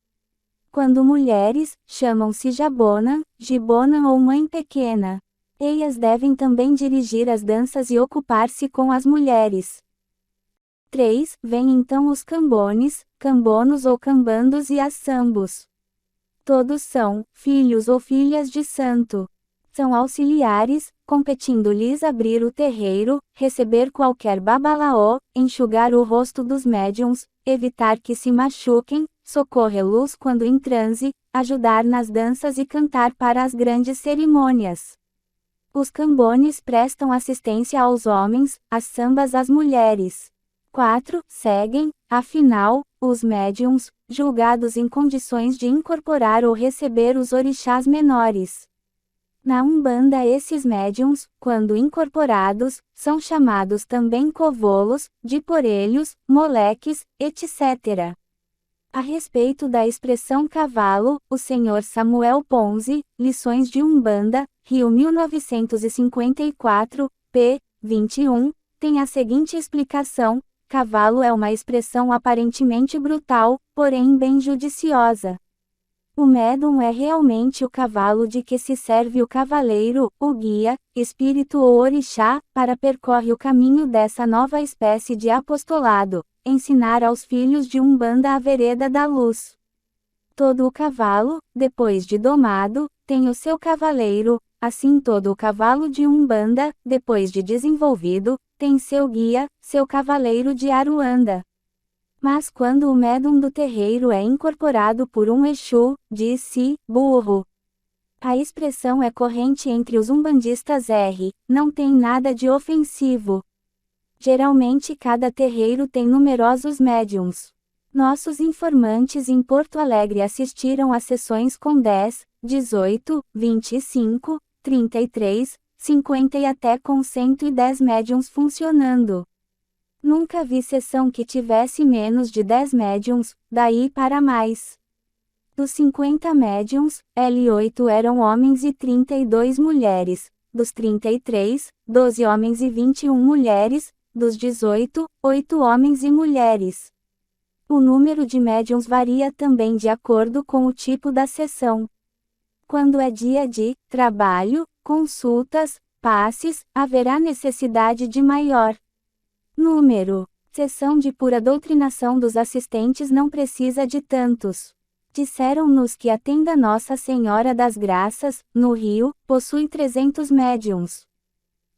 Quando mulheres, chamam-se jabona, gibona ou mãe pequena. Elas devem também dirigir as danças e ocupar-se com as mulheres. 3. Vêm então os cambones, cambonos ou cambandos e as sambos. Todos são filhos ou filhas de santo. São auxiliares, competindo-lhes abrir o terreiro, receber qualquer babalaô, enxugar o rosto dos médiuns, evitar que se machuquem, socorrê-los quando em transe, ajudar nas danças e cantar para as grandes cerimônias. Os cambones prestam assistência aos homens, as sambas às mulheres. 4. Seguem, afinal, os médiuns, julgados em condições de incorporar ou receber os orixás menores. Na Umbanda esses médiuns, quando incorporados, são chamados também covolos, diporelhos, moleques, etc. A respeito da expressão cavalo, o Sr. Samuel Ponzi, Lições de Umbanda, Rio 1954, p. 21, tem a seguinte explicação: cavalo é uma expressão aparentemente brutal, porém bem judiciosa. O médium é realmente o cavalo de que se serve o cavaleiro, o guia, espírito ou orixá, para percorrer o caminho dessa nova espécie de apostolado, ensinar aos filhos de Umbanda a vereda da luz. Todo o cavalo, depois de domado, tem o seu cavaleiro, assim todo o cavalo de Umbanda, depois de desenvolvido, tem seu guia, seu cavaleiro de Aruanda. Mas quando o médium do terreiro é incorporado por um Exu, diz-se, burro. A expressão é corrente entre os umbandistas não tem nada de ofensivo. Geralmente cada terreiro tem numerosos médiums. Nossos informantes em Porto Alegre assistiram a sessões com 10, 18, 25, 33, 50 e até com 110 médiums funcionando. Nunca vi sessão que tivesse menos de 10 médiums, daí para mais. Dos 50 médiums, L8 eram homens e 32 mulheres. Dos 33, 12 homens e 21 mulheres. Dos 18, 8 homens e mulheres. O número de médiums varia também de acordo com o tipo da sessão. Quando é dia de trabalho, consultas, passes, haverá necessidade de maior número. Sessão de pura doutrinação dos assistentes não precisa de tantos. Disseram-nos que a tenda Nossa Senhora das Graças, no Rio, possui 300 médiuns.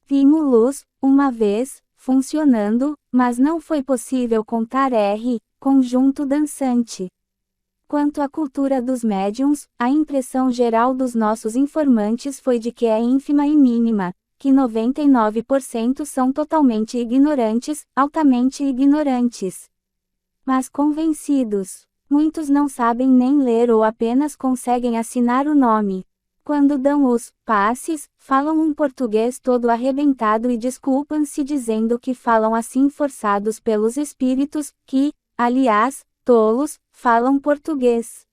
Vimos-los, uma vez, funcionando, mas não foi possível contar R, conjunto dançante. Quanto à cultura dos médiums, a impressão geral dos nossos informantes foi de que é ínfima e mínima, que 99% são totalmente ignorantes, altamente ignorantes. Mas convencidos. Muitos não sabem nem ler ou apenas conseguem assinar o nome. Quando dão os passes, falam um português todo arrebentado e desculpam-se dizendo que falam assim forçados pelos espíritos, que, aliás, tolos, falam português.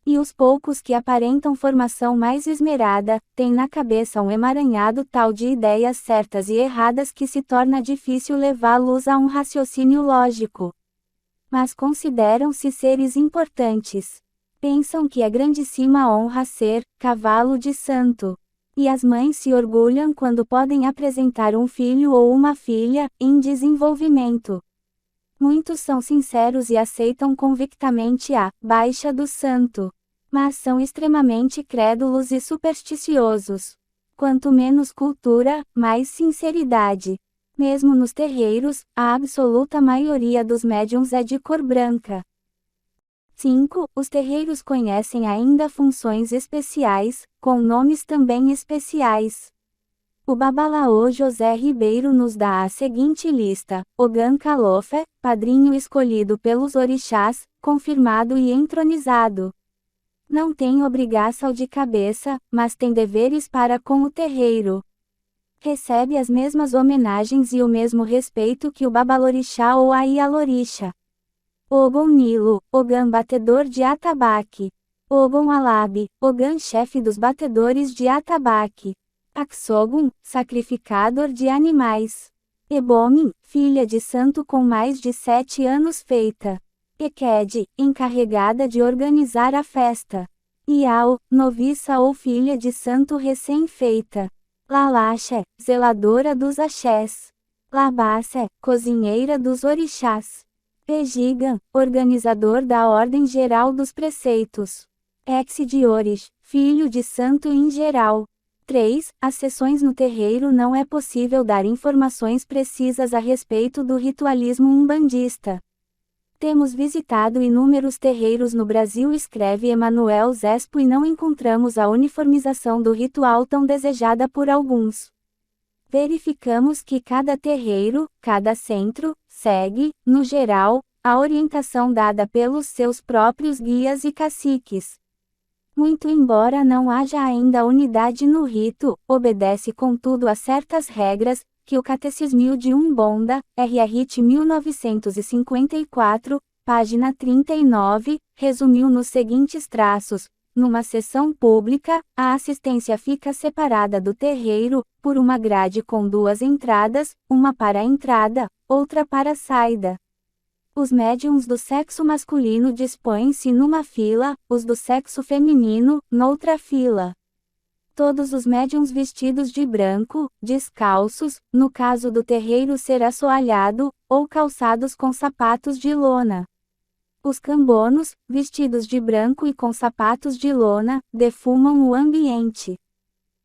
E os poucos que aparentam formação mais esmerada, têm na cabeça um emaranhado tal de ideias certas e erradas que se torna difícil levá-los a um raciocínio lógico. Mas consideram-se seres importantes. Pensam que é grandíssima honra ser cavalo de santo. E as mães se orgulham quando podem apresentar um filho ou uma filha em desenvolvimento. Muitos são sinceros e aceitam convictamente a baixa do santo. Mas são extremamente crédulos e supersticiosos. Quanto menos cultura, mais sinceridade. Mesmo nos terreiros, a absoluta maioria dos médiuns é de cor branca. 5. Os terreiros conhecem ainda funções especiais, com nomes também especiais. O Babalaô José Ribeiro nos dá a seguinte lista: Ogã Calofé, padrinho escolhido pelos orixás, confirmado e entronizado. Não tem obrigação de cabeça, mas tem deveres para com o terreiro. Recebe as mesmas homenagens e o mesmo respeito que o Babalorixá ou a Ialorixá. Ogum Nilo, Ogã batedor de atabaque. Ogum Alabe, Ogã chefe dos batedores de atabaque. Axogum, sacrificador de animais. Ebomin, filha de santo com mais de 7 anos feita. Ekede, encarregada de organizar a festa. Iau, noviça ou filha de santo recém-feita. Lalaxé, zeladora dos axés. Labassé, cozinheira dos orixás. Pejigan, organizador da Ordem Geral dos Preceitos. Ex-de-Orish, filho de santo em geral. 3. As sessões no terreiro não é possível dar informações precisas a respeito do ritualismo umbandista. Temos visitado inúmeros terreiros no Brasil, escreve Emanuel Zespo, e não encontramos a uniformização do ritual tão desejada por alguns. Verificamos que cada terreiro, cada centro, segue, no geral, a orientação dada pelos seus próprios guias e caciques. Muito embora não haja ainda unidade no rito, obedece contudo a certas regras, que o Catecismo de Umbanda, RRT 1954, página 39, resumiu nos seguintes traços. Numa sessão pública, a assistência fica separada do terreiro, por uma grade com 2 entradas, uma para a entrada, outra para a saída. Os médiuns do sexo masculino dispõem-se numa fila, os do sexo feminino, noutra fila. Todos os médiuns vestidos de branco, descalços, no caso do terreiro ser assoalhado, ou calçados com sapatos de lona. Os cambonos, vestidos de branco e com sapatos de lona, defumam o ambiente.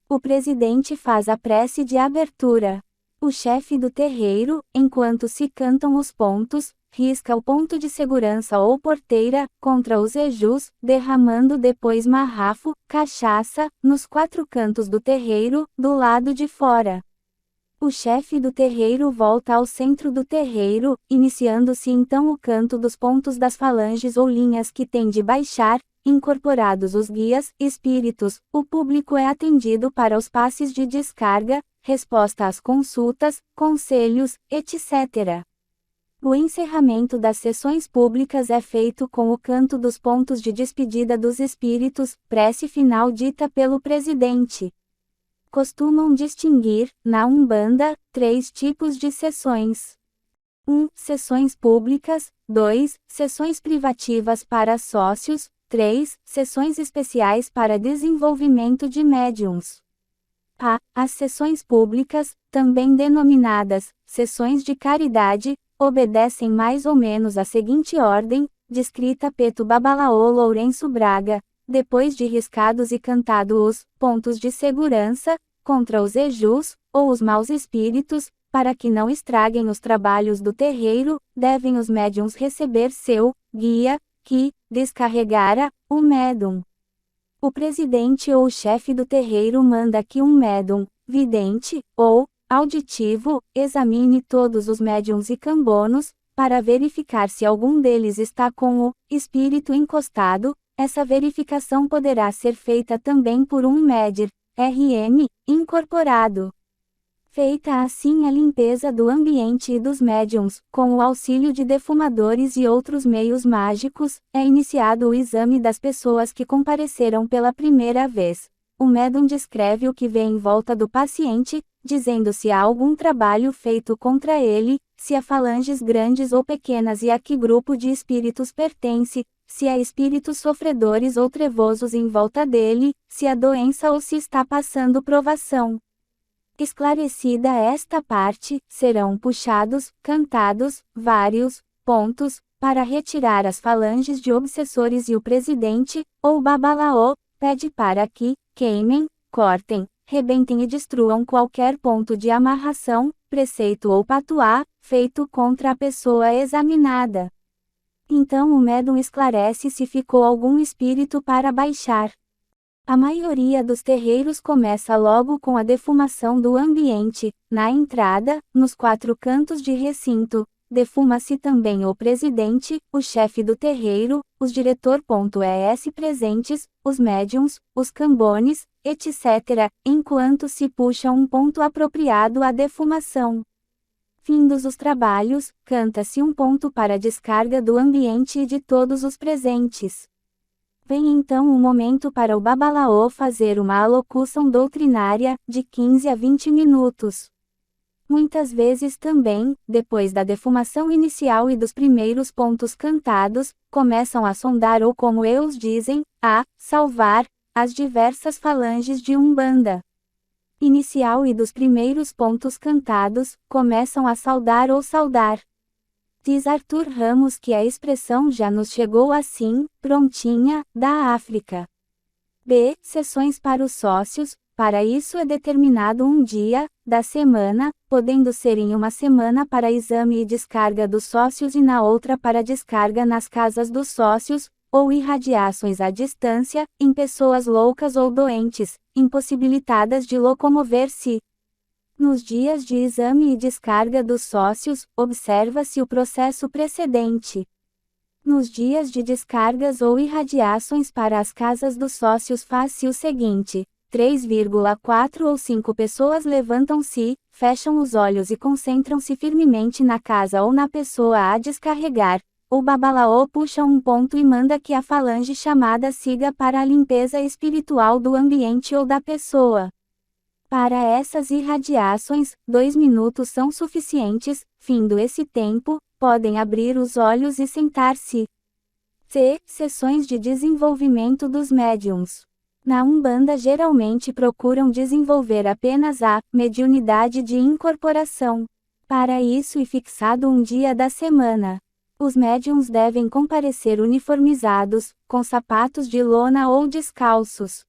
O presidente faz a prece de abertura. O chefe do terreiro, enquanto se cantam os pontos, risca o ponto de segurança ou porteira, contra os ejus, derramando depois marrafo, cachaça, nos 4 cantos do terreiro, do lado de fora. O chefe do terreiro volta ao centro do terreiro, iniciando-se então o canto dos pontos das falanges ou linhas que tem de baixar, incorporados os guias, espíritos, o público é atendido para os passes de descarga, resposta às consultas, conselhos, etc. O encerramento das sessões públicas é feito com o canto dos pontos de despedida dos espíritos, prece final dita pelo presidente. Costumam distinguir, na Umbanda, 3 tipos de sessões. 1. Sessões públicas. 2. Sessões privativas para sócios. 3. Sessões especiais para desenvolvimento de médiuns. As sessões públicas, também denominadas sessões de caridade, obedecem mais ou menos à seguinte ordem, descrita Peto Babalaô Lourenço Braga, depois de riscados e cantado os pontos de segurança, contra os ejus, ou os maus espíritos, para que não estraguem os trabalhos do terreiro, devem os médiuns receber seu guia, que descarregara o médium. O presidente ou o chefe do terreiro manda que um médium, vidente, ou auditivo, examine todos os médiuns e cambonos, para verificar se algum deles está com o espírito encostado. Essa verificação poderá ser feita também por um médir, RM, incorporado. Feita assim a limpeza do ambiente e dos médiuns, com o auxílio de defumadores e outros meios mágicos, é iniciado o exame das pessoas que compareceram pela primeira vez. O médium descreve o que vê em volta do paciente, dizendo se há algum trabalho feito contra ele, se há falanges grandes ou pequenas e a que grupo de espíritos pertence, se há espíritos sofredores ou trevosos em volta dele, se há doença ou se está passando provação. Esclarecida esta parte, serão puxados, cantados, vários pontos, para retirar as falanges de obsessores e o presidente, ou babalaô, pede para que queimem, cortem, rebentem e destruam qualquer ponto de amarração, preceito ou patuá, feito contra a pessoa examinada. Então o médium esclarece se ficou algum espírito para baixar. A maioria dos terreiros começa logo com a defumação do ambiente. Na entrada, nos 4 cantos de recinto, defuma-se também o presidente, o chefe do terreiro, os diretor.es presentes, os médiuns, os cambones, etc., enquanto se puxa um ponto apropriado à defumação. Findos os trabalhos, canta-se um ponto para a descarga do ambiente e de todos os presentes. Vem então o momento para o babalaô fazer uma alocução doutrinária, de 15 a 20 minutos. Muitas vezes também, depois da defumação inicial e dos primeiros pontos cantados, começam a sondar ou como eles dizem, a salvar, as diversas falanges de Umbanda. Inicial e dos primeiros pontos cantados, começam a saudar ou saudar. Diz Arthur Ramos que a expressão já nos chegou assim, prontinha, da África. B. Sessões para os sócios. Para isso é determinado um dia, da semana, podendo ser em uma semana para exame e descarga dos sócios e na outra para descarga nas casas dos sócios, ou irradiações à distância, em pessoas loucas ou doentes, impossibilitadas de locomover-se. Nos dias de exame e descarga dos sócios, observa-se o processo precedente. Nos dias de descargas ou irradiações para as casas dos sócios faz-se o seguinte: 3,4 ou 5 pessoas levantam-se, fecham os olhos e concentram-se firmemente na casa ou na pessoa a descarregar. O babalaô puxa um ponto e manda que a falange chamada siga para a limpeza espiritual do ambiente ou da pessoa. Para essas irradiações, 2 minutos são suficientes. Findo esse tempo, podem abrir os olhos e sentar-se. C. Sessões de desenvolvimento dos médiuns. Na Umbanda geralmente procuram desenvolver apenas a mediunidade de incorporação. Para isso é fixado um dia da semana. Os médiuns devem comparecer uniformizados, com sapatos de lona ou descalços.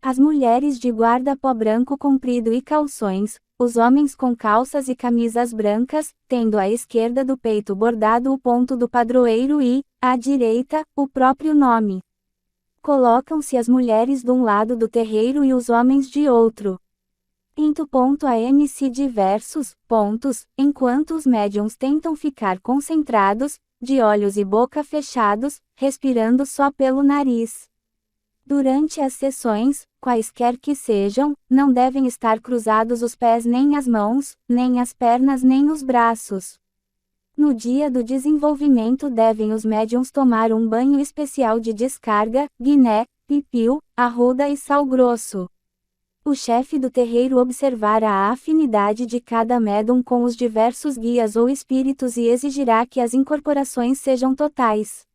As mulheres de guarda-pó branco comprido e calções, os homens com calças e camisas brancas, tendo à esquerda do peito bordado o ponto do padroeiro e, à direita, o próprio nome. Colocam-se as mulheres de um lado do terreiro e os homens de outro. .a.mc diversos pontos, enquanto os médiuns tentam ficar concentrados, de olhos e boca fechados, respirando só pelo nariz. Durante as sessões, quaisquer que sejam, não devem estar cruzados os pés nem as mãos, nem as pernas nem os braços. No dia do desenvolvimento devem os médiuns tomar um banho especial de descarga, guiné, pipiu, arruda e sal grosso. O chefe do terreiro observará a afinidade de cada médium com os diversos guias ou espíritos e exigirá que as incorporações sejam totais.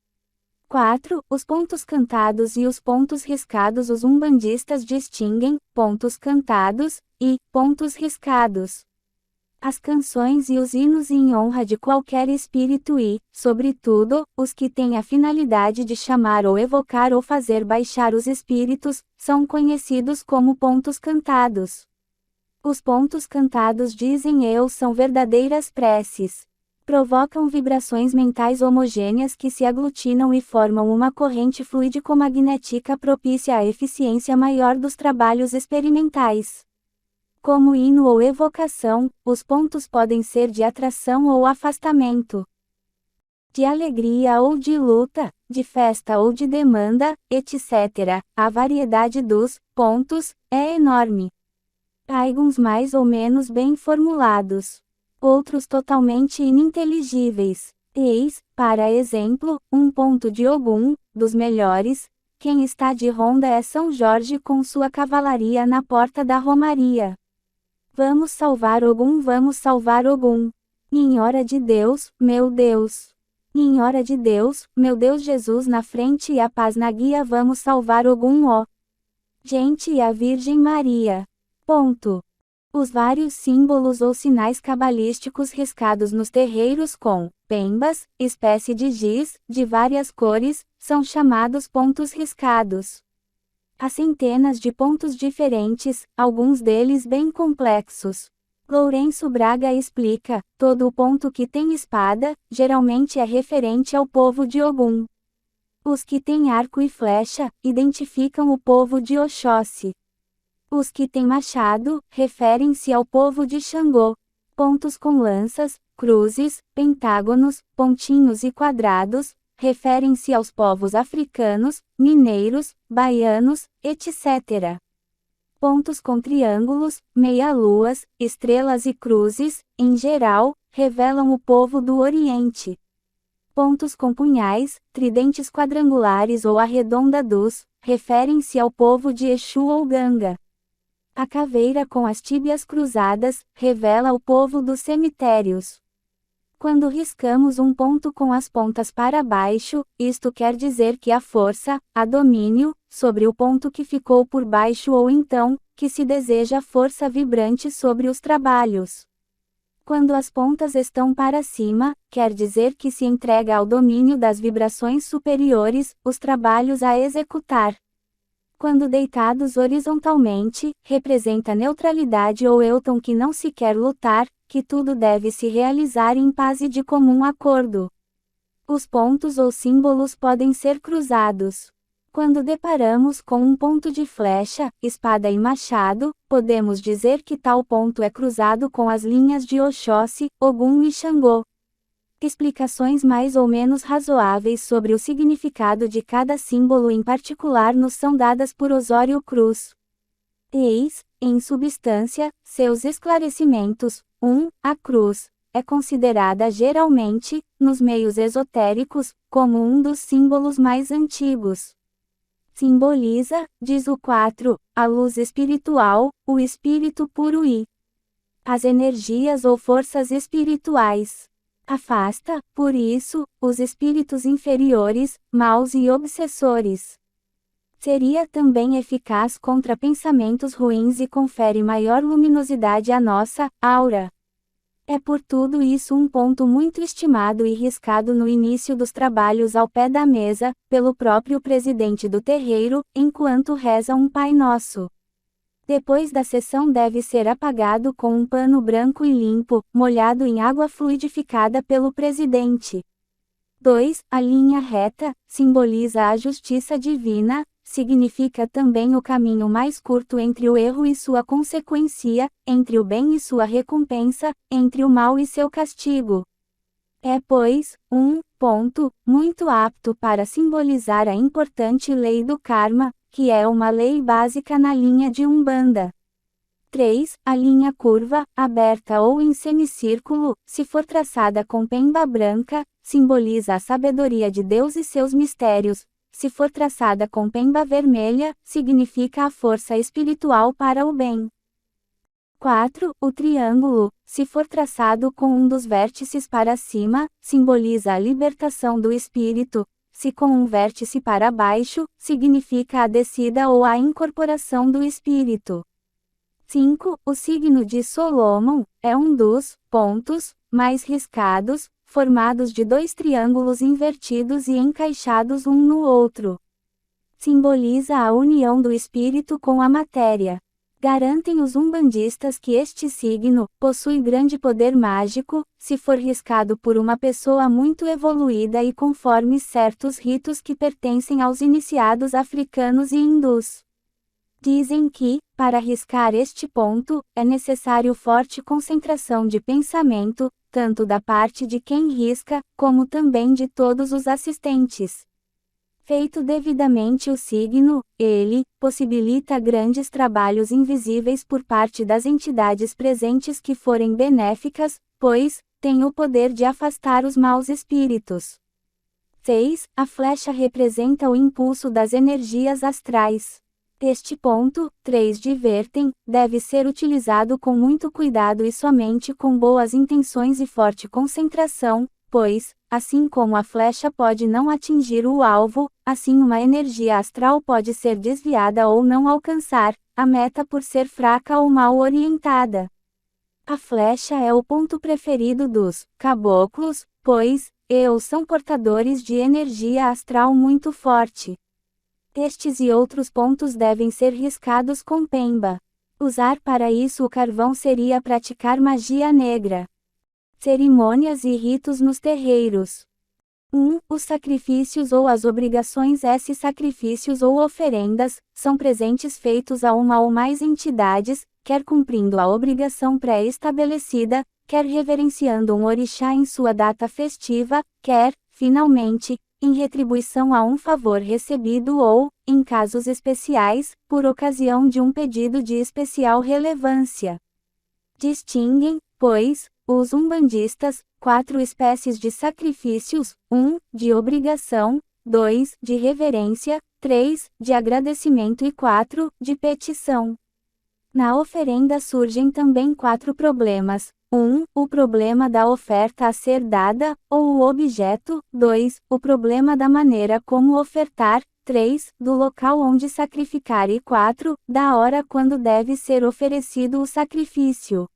4. Os pontos cantados e os pontos riscados. Os umbandistas distinguem pontos cantados e pontos riscados. As canções e os hinos em honra de qualquer espírito e, sobretudo, os que têm a finalidade de chamar ou evocar ou fazer baixar os espíritos, são conhecidos como pontos cantados. Os pontos cantados dizem eu são verdadeiras preces. Provocam vibrações mentais homogêneas que se aglutinam e formam uma corrente fluídico-magnética propícia à eficiência maior dos trabalhos experimentais. Como hino ou evocação, os pontos podem ser de atração ou afastamento, de alegria ou de luta, de festa ou de demanda, etc. A variedade dos pontos é enorme. Há alguns mais ou menos bem formulados, outros totalmente ininteligíveis. Eis, para exemplo, um ponto de Ogum, dos melhores: quem está de ronda é São Jorge com sua cavalaria na porta da Romaria. Vamos salvar Ogum, vamos salvar Ogum. Em hora de Deus, meu Deus. Em hora de Deus, meu Deus, Jesus na frente e a paz na guia, vamos salvar Ogum, ó gente e a Virgem Maria. Ponto. Os vários símbolos ou sinais cabalísticos riscados nos terreiros com pembas, espécie de giz, de várias cores, são chamados pontos riscados. Há centenas de pontos diferentes, alguns deles bem complexos. Lourenço Braga explica: todo o ponto que tem espada, geralmente é referente ao povo de Ogum. Os que têm arco e flecha, identificam o povo de Oxóssi. Os que têm machado, referem-se ao povo de Xangô. Pontos com lanças, cruzes, pentágonos, pontinhos e quadrados, referem-se aos povos africanos, mineiros, baianos, etc. Pontos com triângulos, meia-luas, estrelas e cruzes, em geral, revelam o povo do Oriente. Pontos com punhais, tridentes quadrangulares ou arredondados, referem-se ao povo de Exu ou Ganga. A caveira com as tíbias cruzadas, revela o povo dos cemitérios. Quando riscamos um ponto com as pontas para baixo, isto quer dizer que há força, há domínio, sobre o ponto que ficou por baixo ou então, que se deseja força vibrante sobre os trabalhos. Quando as pontas estão para cima, quer dizer que se entrega ao domínio das vibrações superiores, os trabalhos a executar. Quando deitados horizontalmente, representa neutralidade ou Euton que não se quer lutar, que tudo deve se realizar em paz e de comum acordo. Os pontos ou símbolos podem ser cruzados. Quando deparamos com um ponto de flecha, espada e machado, podemos dizer que tal ponto é cruzado com as linhas de Oxóssi, Ogum e Xangô. Explicações mais ou menos razoáveis sobre o significado de cada símbolo em particular nos são dadas por Osório Cruz. Eis, em substância, seus esclarecimentos. 1. A cruz é considerada geralmente, nos meios esotéricos, como um dos símbolos mais antigos. Simboliza, diz o 4, a luz espiritual, o espírito puro e as energias ou forças espirituais. Afasta, por isso, os espíritos inferiores, maus e obsessores. Seria também eficaz contra pensamentos ruins e confere maior luminosidade à nossa aura. É por tudo isso um ponto muito estimado e riscado no início dos trabalhos ao pé da mesa, pelo próprio presidente do terreiro, enquanto reza um Pai Nosso. Depois da sessão deve ser apagado com um pano branco e limpo, molhado em água fluidificada pelo presidente. 2. A linha reta, simboliza a justiça divina, significa também o caminho mais curto entre o erro e sua consequência, entre o bem e sua recompensa, entre o mal e seu castigo. É, pois, um ponto muito apto para simbolizar a importante lei do karma, que é uma lei básica na linha de Umbanda. 3. A linha curva, aberta ou em semicírculo, se for traçada com pemba branca, simboliza a sabedoria de Deus e seus mistérios. Se for traçada com pemba vermelha, significa a força espiritual para o bem. 4. O triângulo, se for traçado com um dos vértices para cima, simboliza a libertação do espírito. Se com um vértice para baixo, significa a descida ou a incorporação do espírito. 5. O signo de Solomon é um dos pontos mais riscados, formados de dois triângulos invertidos e encaixados um no outro. Simboliza a união do espírito com a matéria. Garantem os umbandistas que este signo possui grande poder mágico, se for riscado por uma pessoa muito evoluída e conforme certos ritos que pertencem aos iniciados africanos e hindus. Dizem que, para riscar este ponto, é necessário forte concentração de pensamento, tanto da parte de quem risca, como também de todos os assistentes. Feito devidamente o signo, ele possibilita grandes trabalhos invisíveis por parte das entidades presentes que forem benéficas, pois tem o poder de afastar os maus espíritos. 6. A flecha representa o impulso das energias astrais. Este ponto, 3 divertem, deve ser utilizado com muito cuidado e somente com boas intenções e forte concentração, pois, assim como a flecha pode não atingir o alvo, assim uma energia astral pode ser desviada ou não alcançar a meta por ser fraca ou mal orientada. A flecha é o ponto preferido dos caboclos, pois, eles são portadores de energia astral muito forte. Estes e outros pontos devem ser riscados com pemba. Usar para isso o carvão seria praticar magia negra. Cerimônias e ritos nos terreiros. 1. Os sacrifícios ou as obrigações. Esses sacrifícios ou oferendas são presentes feitos a uma ou mais entidades, quer cumprindo a obrigação pré-estabelecida, quer reverenciando um orixá em sua data festiva, quer, finalmente, em retribuição a um favor recebido ou, em casos especiais, por ocasião de um pedido de especial relevância. Distinguem, pois, os umbandistas, 4 espécies de sacrifícios: 1. De obrigação, 2. De reverência, 3. De agradecimento e 4. De petição. Na oferenda surgem também 4 problemas. 1. O problema da oferta a ser dada, ou o objeto. 2. O problema da maneira como ofertar. 3. Do local onde sacrificar. E 4. Da hora quando deve ser oferecido o sacrifício.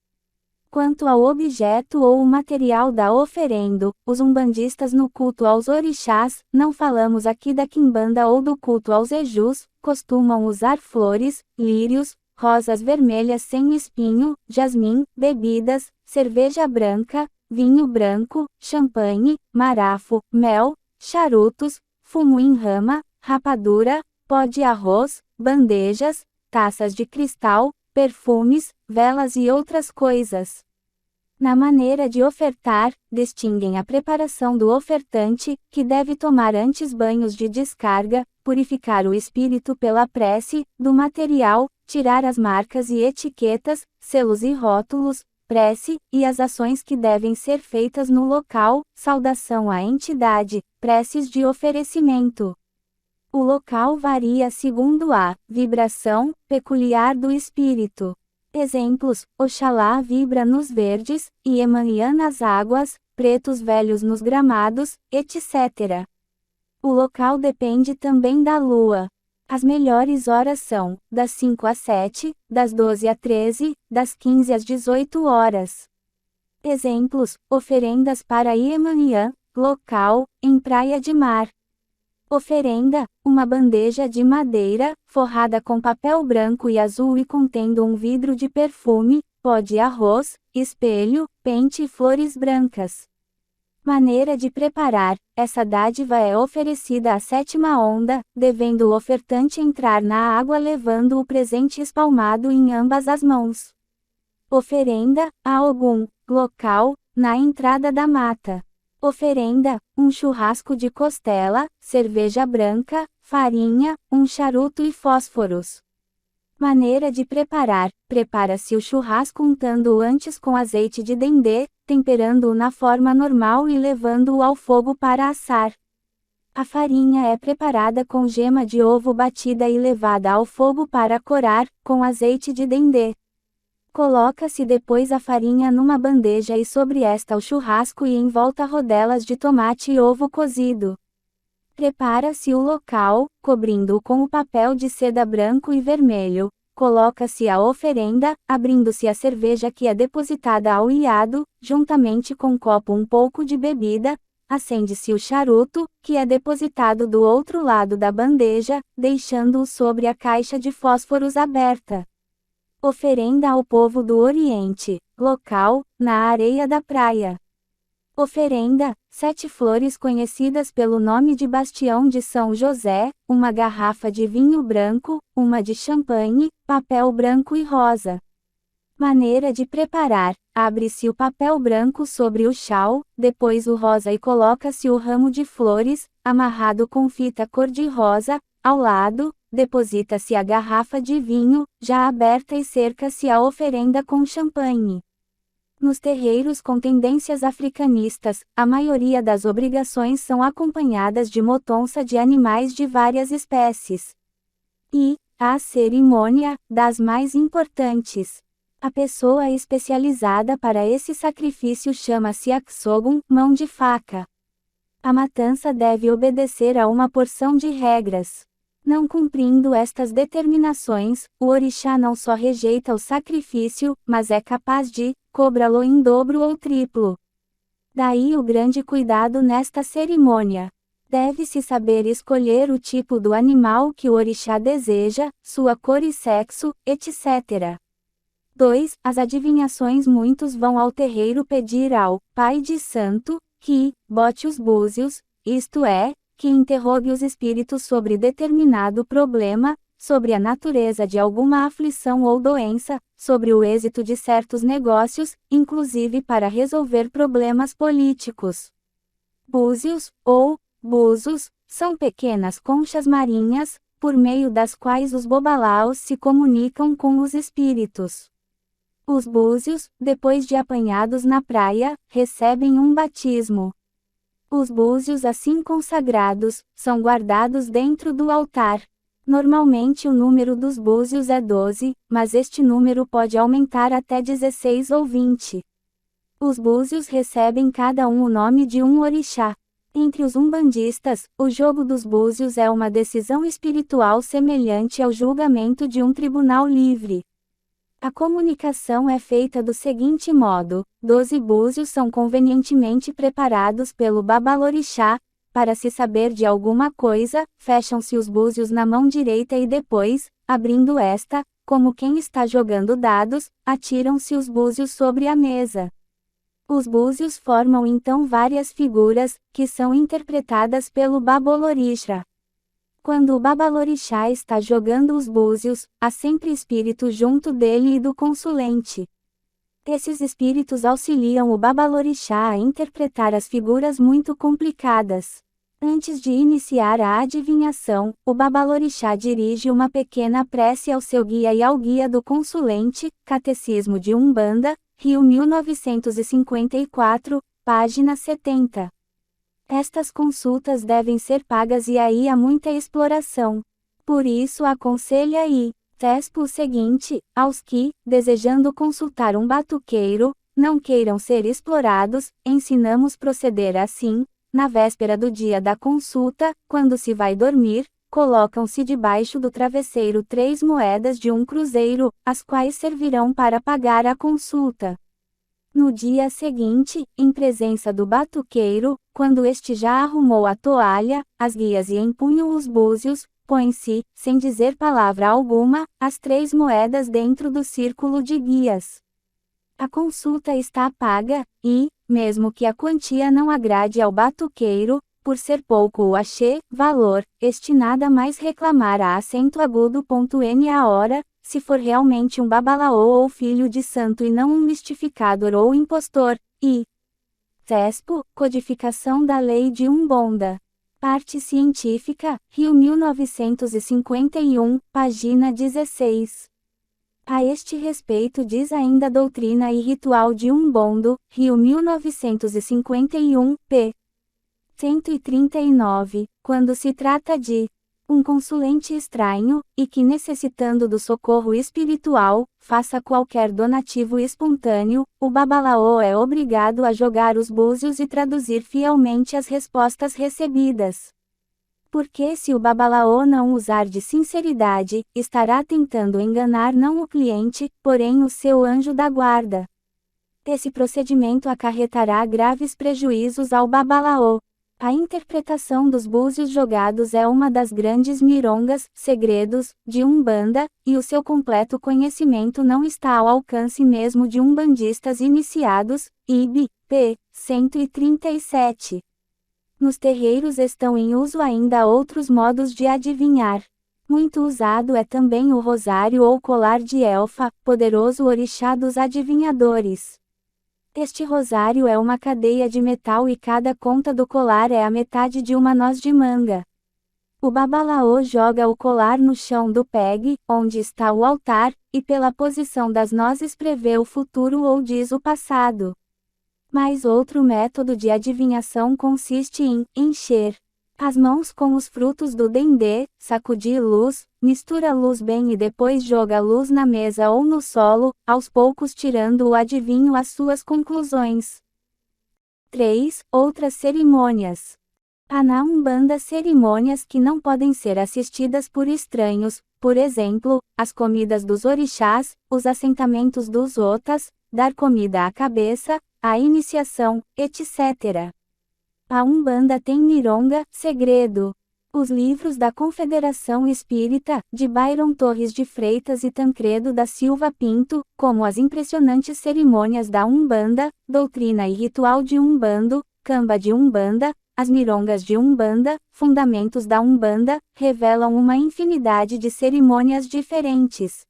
Quanto ao objeto ou o material da oferenda, os umbandistas no culto aos orixás, não falamos aqui da quimbanda ou do culto aos Exus, costumam usar flores, lírios, rosas vermelhas sem espinho, jasmim, bebidas, cerveja branca, vinho branco, champanhe, marafo, mel, charutos, fumo em rama, rapadura, pó de arroz, bandejas, taças de cristal, perfumes, velas e outras coisas. Na maneira de ofertar, distinguem a preparação do ofertante, que deve tomar antes banhos de descarga, purificar o espírito pela prece, do material, tirar as marcas e etiquetas, selos e rótulos, prece, e as ações que devem ser feitas no local, saudação à entidade, preces de oferecimento. O local varia segundo a vibração peculiar do espírito. Exemplos: Oxalá vibra nos verdes, Iemanjá nas águas, pretos velhos nos gramados, etc. O local depende também da lua. As melhores horas são, das 5 às 7, das 12 às 13, das 15 às 18 horas. Exemplos: oferendas para Iemanjá, local, em Praia de Mar. Oferenda: uma bandeja de madeira, forrada com papel branco e azul e contendo um vidro de perfume, pó de arroz, espelho, pente e flores brancas. Maneira de preparar: essa dádiva é oferecida à 7ª onda, devendo o ofertante entrar na água levando o presente espalmado em ambas as mãos. Oferenda a Ogum, local, na entrada da mata. Oferenda: um churrasco de costela, cerveja branca, farinha, um charuto e fósforos. Maneira de preparar: prepara-se o churrasco untando-o antes com azeite de dendê, temperando-o na forma normal e levando-o ao fogo para assar. A farinha é preparada com gema de ovo batida e levada ao fogo para corar, com azeite de dendê. Coloca-se depois a farinha numa bandeja e sobre esta o churrasco e em volta rodelas de tomate e ovo cozido. Prepara-se o local, cobrindo-o com o papel de seda branco e vermelho. Coloca-se a oferenda, abrindo-se a cerveja que é depositada ao ilhado, juntamente com copo um pouco de bebida. Acende-se o charuto, que é depositado do outro lado da bandeja, deixando-o sobre a caixa de fósforos aberta. Oferenda ao povo do Oriente. Local, na areia da praia. Oferenda, 7 flores conhecidas pelo nome de Bastião de São José, uma garrafa de vinho branco, uma de champanhe, papel branco e rosa. Maneira de preparar: abre-se o papel branco sobre o chal, depois o rosa e coloca-se o ramo de flores, amarrado com fita cor-de-rosa, ao lado, deposita-se a garrafa de vinho, já aberta e cerca-se a oferenda com champanhe. Nos terreiros com tendências africanistas, a maioria das obrigações são acompanhadas de motonça de animais de várias espécies. E, a cerimônia, das mais importantes. A pessoa especializada para esse sacrifício chama-se Aksogun, mão de faca. A matança deve obedecer a uma porção de regras. Não cumprindo estas determinações, o orixá não só rejeita o sacrifício, mas é capaz de cobrá-lo em dobro ou triplo. Daí o grande cuidado nesta cerimônia. Deve-se saber escolher o tipo do animal que o orixá deseja, sua cor e sexo, etc. 2. As adivinhações. Muitos vão ao terreiro pedir ao pai de santo que bote os búzios, isto é, que interrogue os espíritos sobre determinado problema, sobre a natureza de alguma aflição ou doença, sobre o êxito de certos negócios, inclusive para resolver problemas políticos. Búzios, ou búzios, são pequenas conchas marinhas, por meio das quais os babalaos se comunicam com os espíritos. Os búzios, depois de apanhados na praia, recebem um batismo. Os búzios assim consagrados, são guardados dentro do altar. Normalmente o número dos búzios é 12, mas este número pode aumentar até 16 ou 20. Os búzios recebem cada um o nome de um orixá. Entre os umbandistas, o jogo dos búzios é uma decisão espiritual semelhante ao julgamento de um tribunal livre. A comunicação é feita do seguinte modo: 12 búzios são convenientemente preparados pelo babalorixá. Para se saber de alguma coisa, fecham-se os búzios na mão direita e depois, abrindo esta, como quem está jogando dados, atiram-se os búzios sobre a mesa. Os búzios formam então várias figuras, que são interpretadas pelo babalorixá. Quando o babalorixá está jogando os búzios, há sempre espírito junto dele e do consulente. Esses espíritos auxiliam o babalorixá a interpretar as figuras muito complicadas. Antes de iniciar a adivinhação, o babalorixá dirige uma pequena prece ao seu guia e ao guia do consulente, Catecismo de Umbanda, Rio 1954, página 70. Estas consultas devem ser pagas e aí há muita exploração. Por isso aconselha e tespo o seguinte, aos que, desejando consultar um batuqueiro, não queiram ser explorados, ensinamos proceder assim: na véspera do dia da consulta, quando se vai dormir, colocam-se debaixo do travesseiro 3 moedas de um cruzeiro, as quais servirão para pagar a consulta. No dia seguinte, em presença do batuqueiro, quando este já arrumou a toalha, as guias e empunham os búzios, põe-se, sem dizer palavra alguma, as 3 moedas dentro do círculo de guias. A consulta está paga, e, mesmo que a quantia não agrade ao batuqueiro, por ser pouco o axé, valor, este nada mais reclamará acento agudo. N a hora, se for realmente um babalaô ou filho de santo e não um mistificador ou impostor, e tespo, codificação da lei de Umbanda. Parte científica, Rio 1951, página 16. A este respeito diz ainda Doutrina e Ritual de Umbondo, Rio 1951, p. 139, quando se trata de um consulente estranho, e que necessitando do socorro espiritual, faça qualquer donativo espontâneo, o babalaô é obrigado a jogar os búzios e traduzir fielmente as respostas recebidas. Porque se o babalaô não usar de sinceridade, estará tentando enganar não o cliente, porém o seu anjo da guarda. Esse procedimento acarretará graves prejuízos ao babalaô. A interpretação dos búzios jogados é uma das grandes mirongas, segredos, de Umbanda, e o seu completo conhecimento não está ao alcance mesmo de umbandistas iniciados, IB, p. 137. Nos terreiros estão em uso ainda outros modos de adivinhar. Muito usado é também o rosário ou colar de Elfa, poderoso orixá dos adivinhadores. Este rosário é uma cadeia de metal e cada conta do colar é a metade de uma noz de manga. O babalaô joga o colar no chão do pegue, onde está o altar, e pela posição das nozes prevê o futuro ou diz o passado. Mas outro método de adivinhação consiste em encher as mãos com os frutos do dendê, sacudir luz, mistura a luz bem e depois joga a luz na mesa ou no solo, aos poucos tirando o adivinho às suas conclusões. 3. Outras cerimônias. Há na Umbanda cerimônias que não podem ser assistidas por estranhos, por exemplo, as comidas dos orixás, os assentamentos dos otas, dar comida à cabeça, a iniciação, etc. A Umbanda tem mironga, segredo. Os livros da Confederação Espírita, de Byron Torres de Freitas e Tancredo da Silva Pinto, como as impressionantes cerimônias da Umbanda, Doutrina e Ritual de Umbando, Camba de Umbanda, as mirongas de Umbanda, Fundamentos da Umbanda, revelam uma infinidade de cerimônias diferentes.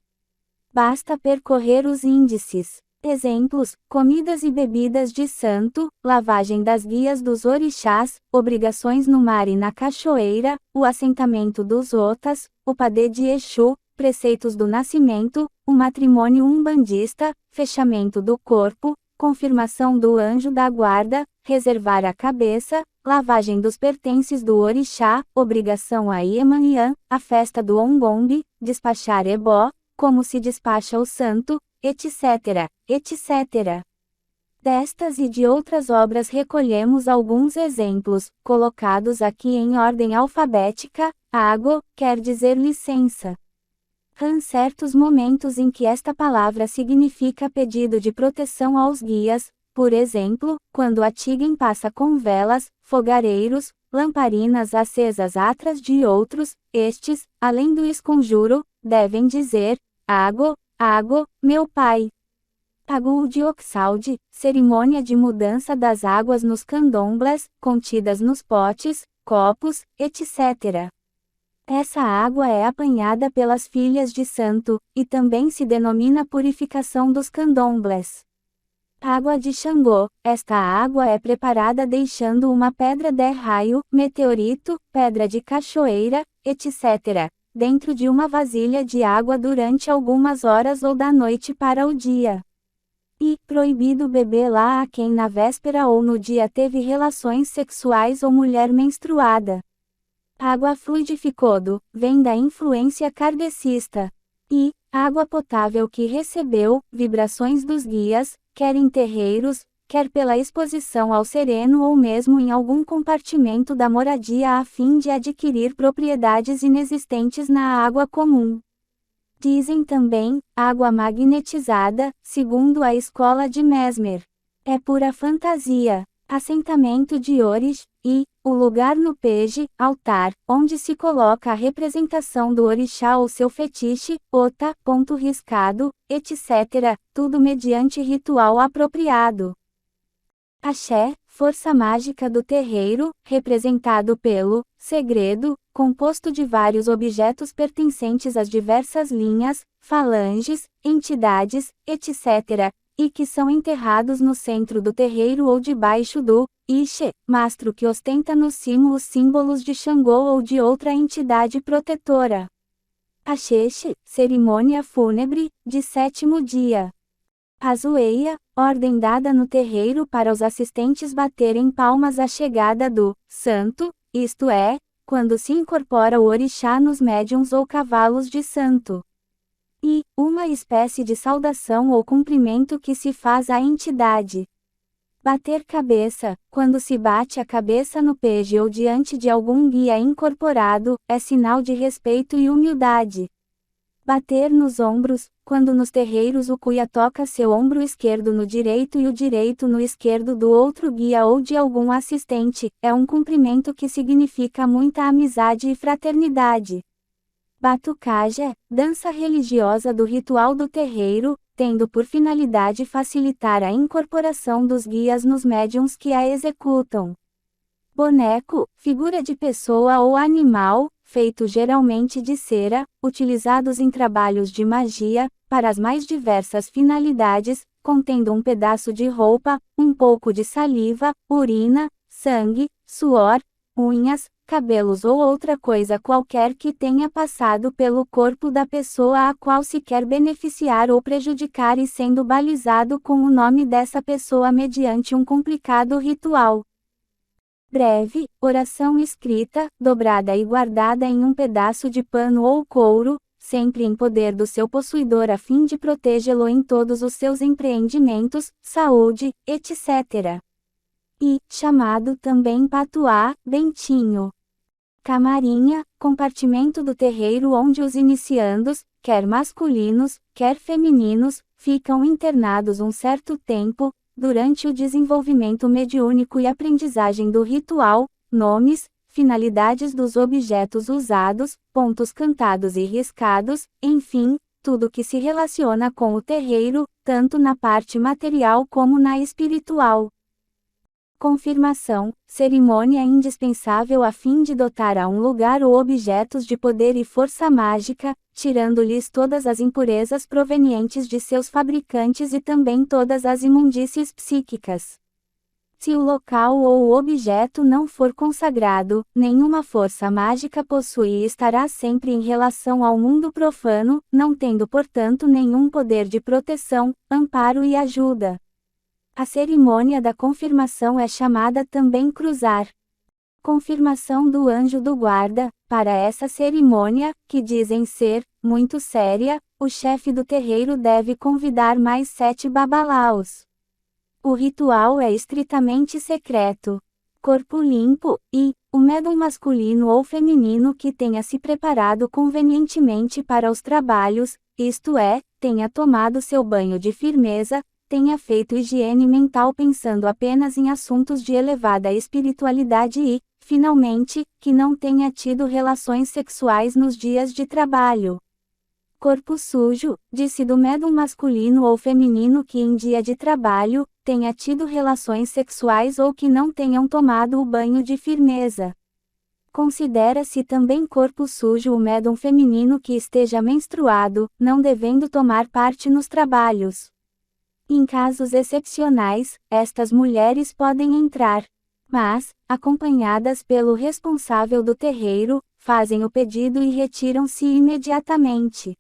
Basta percorrer os índices. Exemplos: comidas e bebidas de santo, lavagem das guias dos orixás, obrigações no mar e na cachoeira, o assentamento dos otas, o padê de Exu, preceitos do nascimento, o matrimônio umbandista, fechamento do corpo, confirmação do anjo da guarda, reservar a cabeça, lavagem dos pertences do orixá, obrigação a Iemanjã, a festa do Ongombe, despachar ebó, como se despacha o santo, etc., etc. Destas e de outras obras recolhemos alguns exemplos, colocados aqui em ordem alfabética. Ágo, quer dizer licença. Há certos momentos em que esta palavra significa pedido de proteção aos guias, por exemplo, quando a Tigem passa com velas, fogareiros, lamparinas acesas atrás de outros, estes, além do esconjuro, devem dizer: Ágo, Ágo, meu pai. Agul de Oxalde, cerimônia de mudança das águas nos candomblés, contidas nos potes, copos, etc. Essa água é apanhada pelas filhas de santo, e também se denomina purificação dos candomblés. Água de Xangô, esta água é preparada deixando uma pedra de raio, meteorito, pedra de cachoeira, etc., dentro de uma vasilha de água durante algumas horas ou da noite para o dia. E, proibido beber lá a quem na véspera ou no dia teve relações sexuais ou mulher menstruada. Água fluidificado, vem da influência kardecista. E, água potável que recebeu, vibrações dos guias, quer em terreiros, quer pela exposição ao sereno ou mesmo em algum compartimento da moradia a fim de adquirir propriedades inexistentes na água comum. Dizem também, água magnetizada, segundo a escola de Mesmer. É pura fantasia. Assentamento de Orish, e, o lugar no peje, altar, onde se coloca a representação do orixá ou seu fetiche, ota, ponto riscado, etc., tudo mediante ritual apropriado. Axé, força mágica do terreiro, representado pelo segredo, composto de vários objetos pertencentes às diversas linhas, falanges, entidades, etc., e que são enterrados no centro do terreiro ou debaixo do Ixê, mastro que ostenta no cimo os símbolos de Xangô ou de outra entidade protetora. Axexe, cerimônia fúnebre, de 7º dia. Azueia, ordem dada no terreiro para os assistentes baterem palmas à chegada do santo, isto é, quando se incorpora o orixá nos médiuns ou cavalos de santo. E, uma espécie de saudação ou cumprimento que se faz à entidade. Bater cabeça, quando se bate a cabeça no peje ou diante de algum guia incorporado, é sinal de respeito e humildade. Bater nos ombros, Quando nos terreiros o cuia toca seu ombro esquerdo no direito e o direito no esquerdo do outro guia ou de algum assistente, é um cumprimento que significa muita amizade e fraternidade. Batucagem, dança religiosa do ritual do terreiro, tendo por finalidade facilitar a incorporação dos guias nos médiuns que a executam. Boneco, figura de pessoa ou animal, feito geralmente de cera, utilizados em trabalhos de magia, para as mais diversas finalidades, contendo um pedaço de roupa, um pouco de saliva, urina, sangue, suor, unhas, cabelos ou outra coisa qualquer que tenha passado pelo corpo da pessoa a qual se quer beneficiar ou prejudicar e sendo balizado com o nome dessa pessoa mediante um complicado ritual. Breve, oração escrita, dobrada e guardada em um pedaço de pano ou couro, sempre em poder do seu possuidor a fim de protegê-lo em todos os seus empreendimentos, saúde, etc. E, chamado também patuá, bentinho. Camarinha, compartimento do terreiro onde os iniciandos, quer masculinos, quer femininos, ficam internados um certo tempo, durante o desenvolvimento mediúnico e aprendizagem do ritual, nomes, finalidades dos objetos usados, pontos cantados e riscados, enfim, tudo que se relaciona com o terreiro, tanto na parte material como na espiritual. Confirmação, cerimônia indispensável a fim de dotar a um lugar ou objetos de poder e força mágica, tirando-lhes todas as impurezas provenientes de seus fabricantes e também todas as imundícies psíquicas. Se o local ou o objeto não for consagrado, nenhuma força mágica possui e estará sempre em relação ao mundo profano, não tendo portanto nenhum poder de proteção, amparo e ajuda. A cerimônia da confirmação é chamada também cruzar. Confirmação do anjo do guarda. Para essa cerimônia, que dizem ser muito séria, o chefe do terreiro deve convidar mais 7 babalaos. O ritual é estritamente secreto. Corpo limpo, e o médium masculino ou feminino que tenha se preparado convenientemente para os trabalhos, isto é, tenha tomado seu banho de firmeza, tenha feito higiene mental pensando apenas em assuntos de elevada espiritualidade e, finalmente, que não tenha tido relações sexuais nos dias de trabalho. Corpo sujo, disse do médium masculino ou feminino que em dia de trabalho, tenha tido relações sexuais ou que não tenham tomado o banho de firmeza. Considera-se também corpo sujo o médium feminino que esteja menstruado, não devendo tomar parte nos trabalhos. Em casos excepcionais, estas mulheres podem entrar, mas, acompanhadas pelo responsável do terreiro, fazem o pedido e retiram-se imediatamente.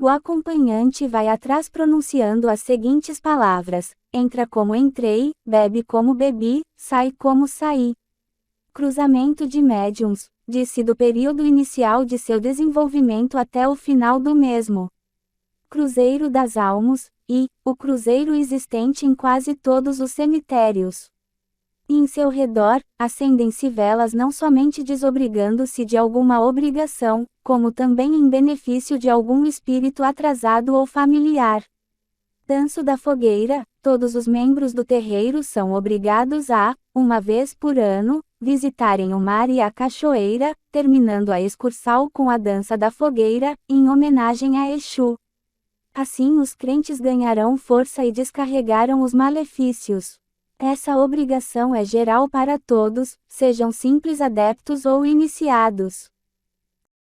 O acompanhante vai atrás pronunciando as seguintes palavras: entra como entrei, bebe como bebi, sai como saí. Cruzamento de médiuns, disse do período inicial de seu desenvolvimento até o final do mesmo. Cruzeiro das almas, e o cruzeiro existente em quase todos os cemitérios. E em seu redor, acendem-se velas não somente desobrigando-se de alguma obrigação, como também em benefício de algum espírito atrasado ou familiar. Danço da fogueira, todos os membros do terreiro são obrigados a, uma vez por ano, visitarem o mar e a cachoeira, terminando a excursão com a dança da fogueira, em homenagem a Exu. Assim os crentes ganharão força e descarregarão os malefícios. Essa obrigação é geral para todos, sejam simples adeptos ou iniciados.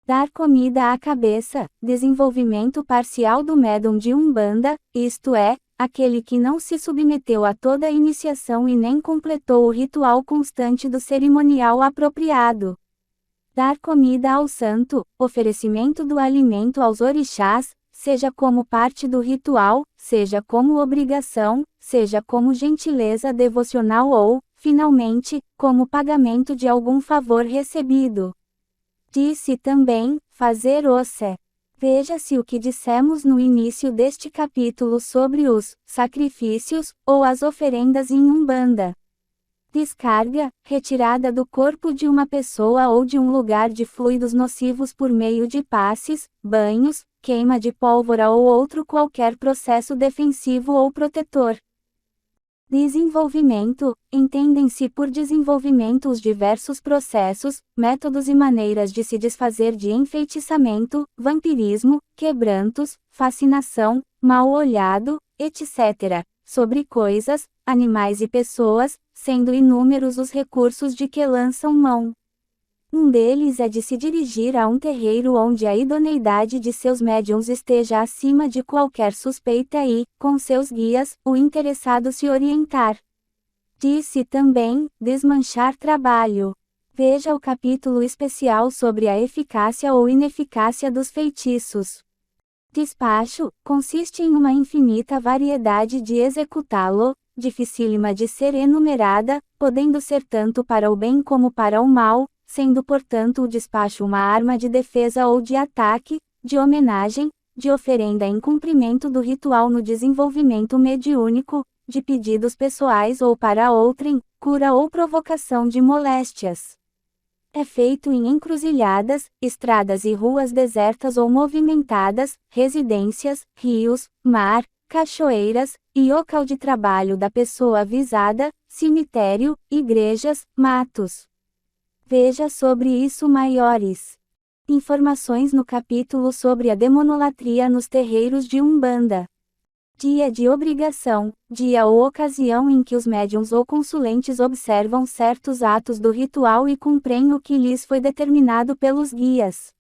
Dar comida à cabeça, desenvolvimento parcial do médium de Umbanda, isto é, aquele que não se submeteu a toda a iniciação e nem completou o ritual constante do cerimonial apropriado. Dar comida ao santo, oferecimento do alimento aos orixás, seja como parte do ritual, seja como obrigação, seja como gentileza devocional ou, finalmente, como pagamento de algum favor recebido. Disse também, fazer osse. Veja-se o que dissemos no início deste capítulo sobre os sacrifícios, ou as oferendas em Umbanda. Descarga, retirada do corpo de uma pessoa ou de um lugar de fluidos nocivos por meio de passes, banhos, queima de pólvora ou outro qualquer processo defensivo ou protetor. Desenvolvimento: entendem-se por desenvolvimento os diversos processos, métodos e maneiras de se desfazer de enfeitiçamento, vampirismo, quebrantos, fascinação, mal-olhado, etc., sobre coisas, animais e pessoas, sendo inúmeros os recursos de que lançam mão. Um deles é de se dirigir a um terreiro onde a idoneidade de seus médiuns esteja acima de qualquer suspeita e, com seus guias, o interessado se orientar. Disse também, desmanchar trabalho. Veja o capítulo especial sobre a eficácia ou ineficácia dos feitiços. Despacho: consiste em uma infinita variedade de executá-lo, dificílima de ser enumerada, podendo ser tanto para o bem como para o mal, sendo portanto o despacho uma arma de defesa ou de ataque, de homenagem, de oferenda em cumprimento do ritual no desenvolvimento mediúnico, de pedidos pessoais ou para outrem, cura ou provocação de moléstias. É feito em encruzilhadas, estradas e ruas desertas ou movimentadas, residências, rios, mar, cachoeiras, e local de trabalho da pessoa avisada, cemitério, igrejas, matos. Veja sobre isso maiores informações no capítulo sobre a demonolatria nos terreiros de Umbanda. Dia de obrigação: dia ou ocasião em que os médiuns ou consulentes observam certos atos do ritual e cumprem o que lhes foi determinado pelos guias.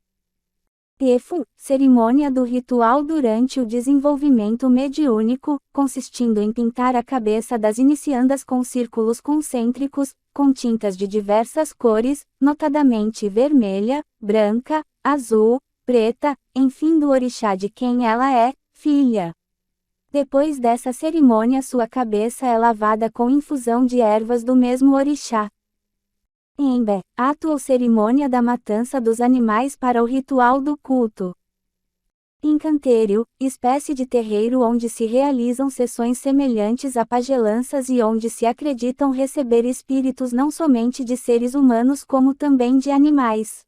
Efum: cerimônia do ritual durante o desenvolvimento mediúnico, consistindo em pintar a cabeça das iniciandas com círculos concêntricos, com tintas de diversas cores, notadamente vermelha, branca, azul, preta, enfim do orixá de quem ela é filha. Depois dessa cerimônia sua cabeça é lavada com infusão de ervas do mesmo orixá. Embe: ato ou cerimônia da matança dos animais para o ritual do culto. Encanterio: espécie de terreiro onde se realizam sessões semelhantes a pagelanças e onde se acreditam receber espíritos não somente de seres humanos como também de animais.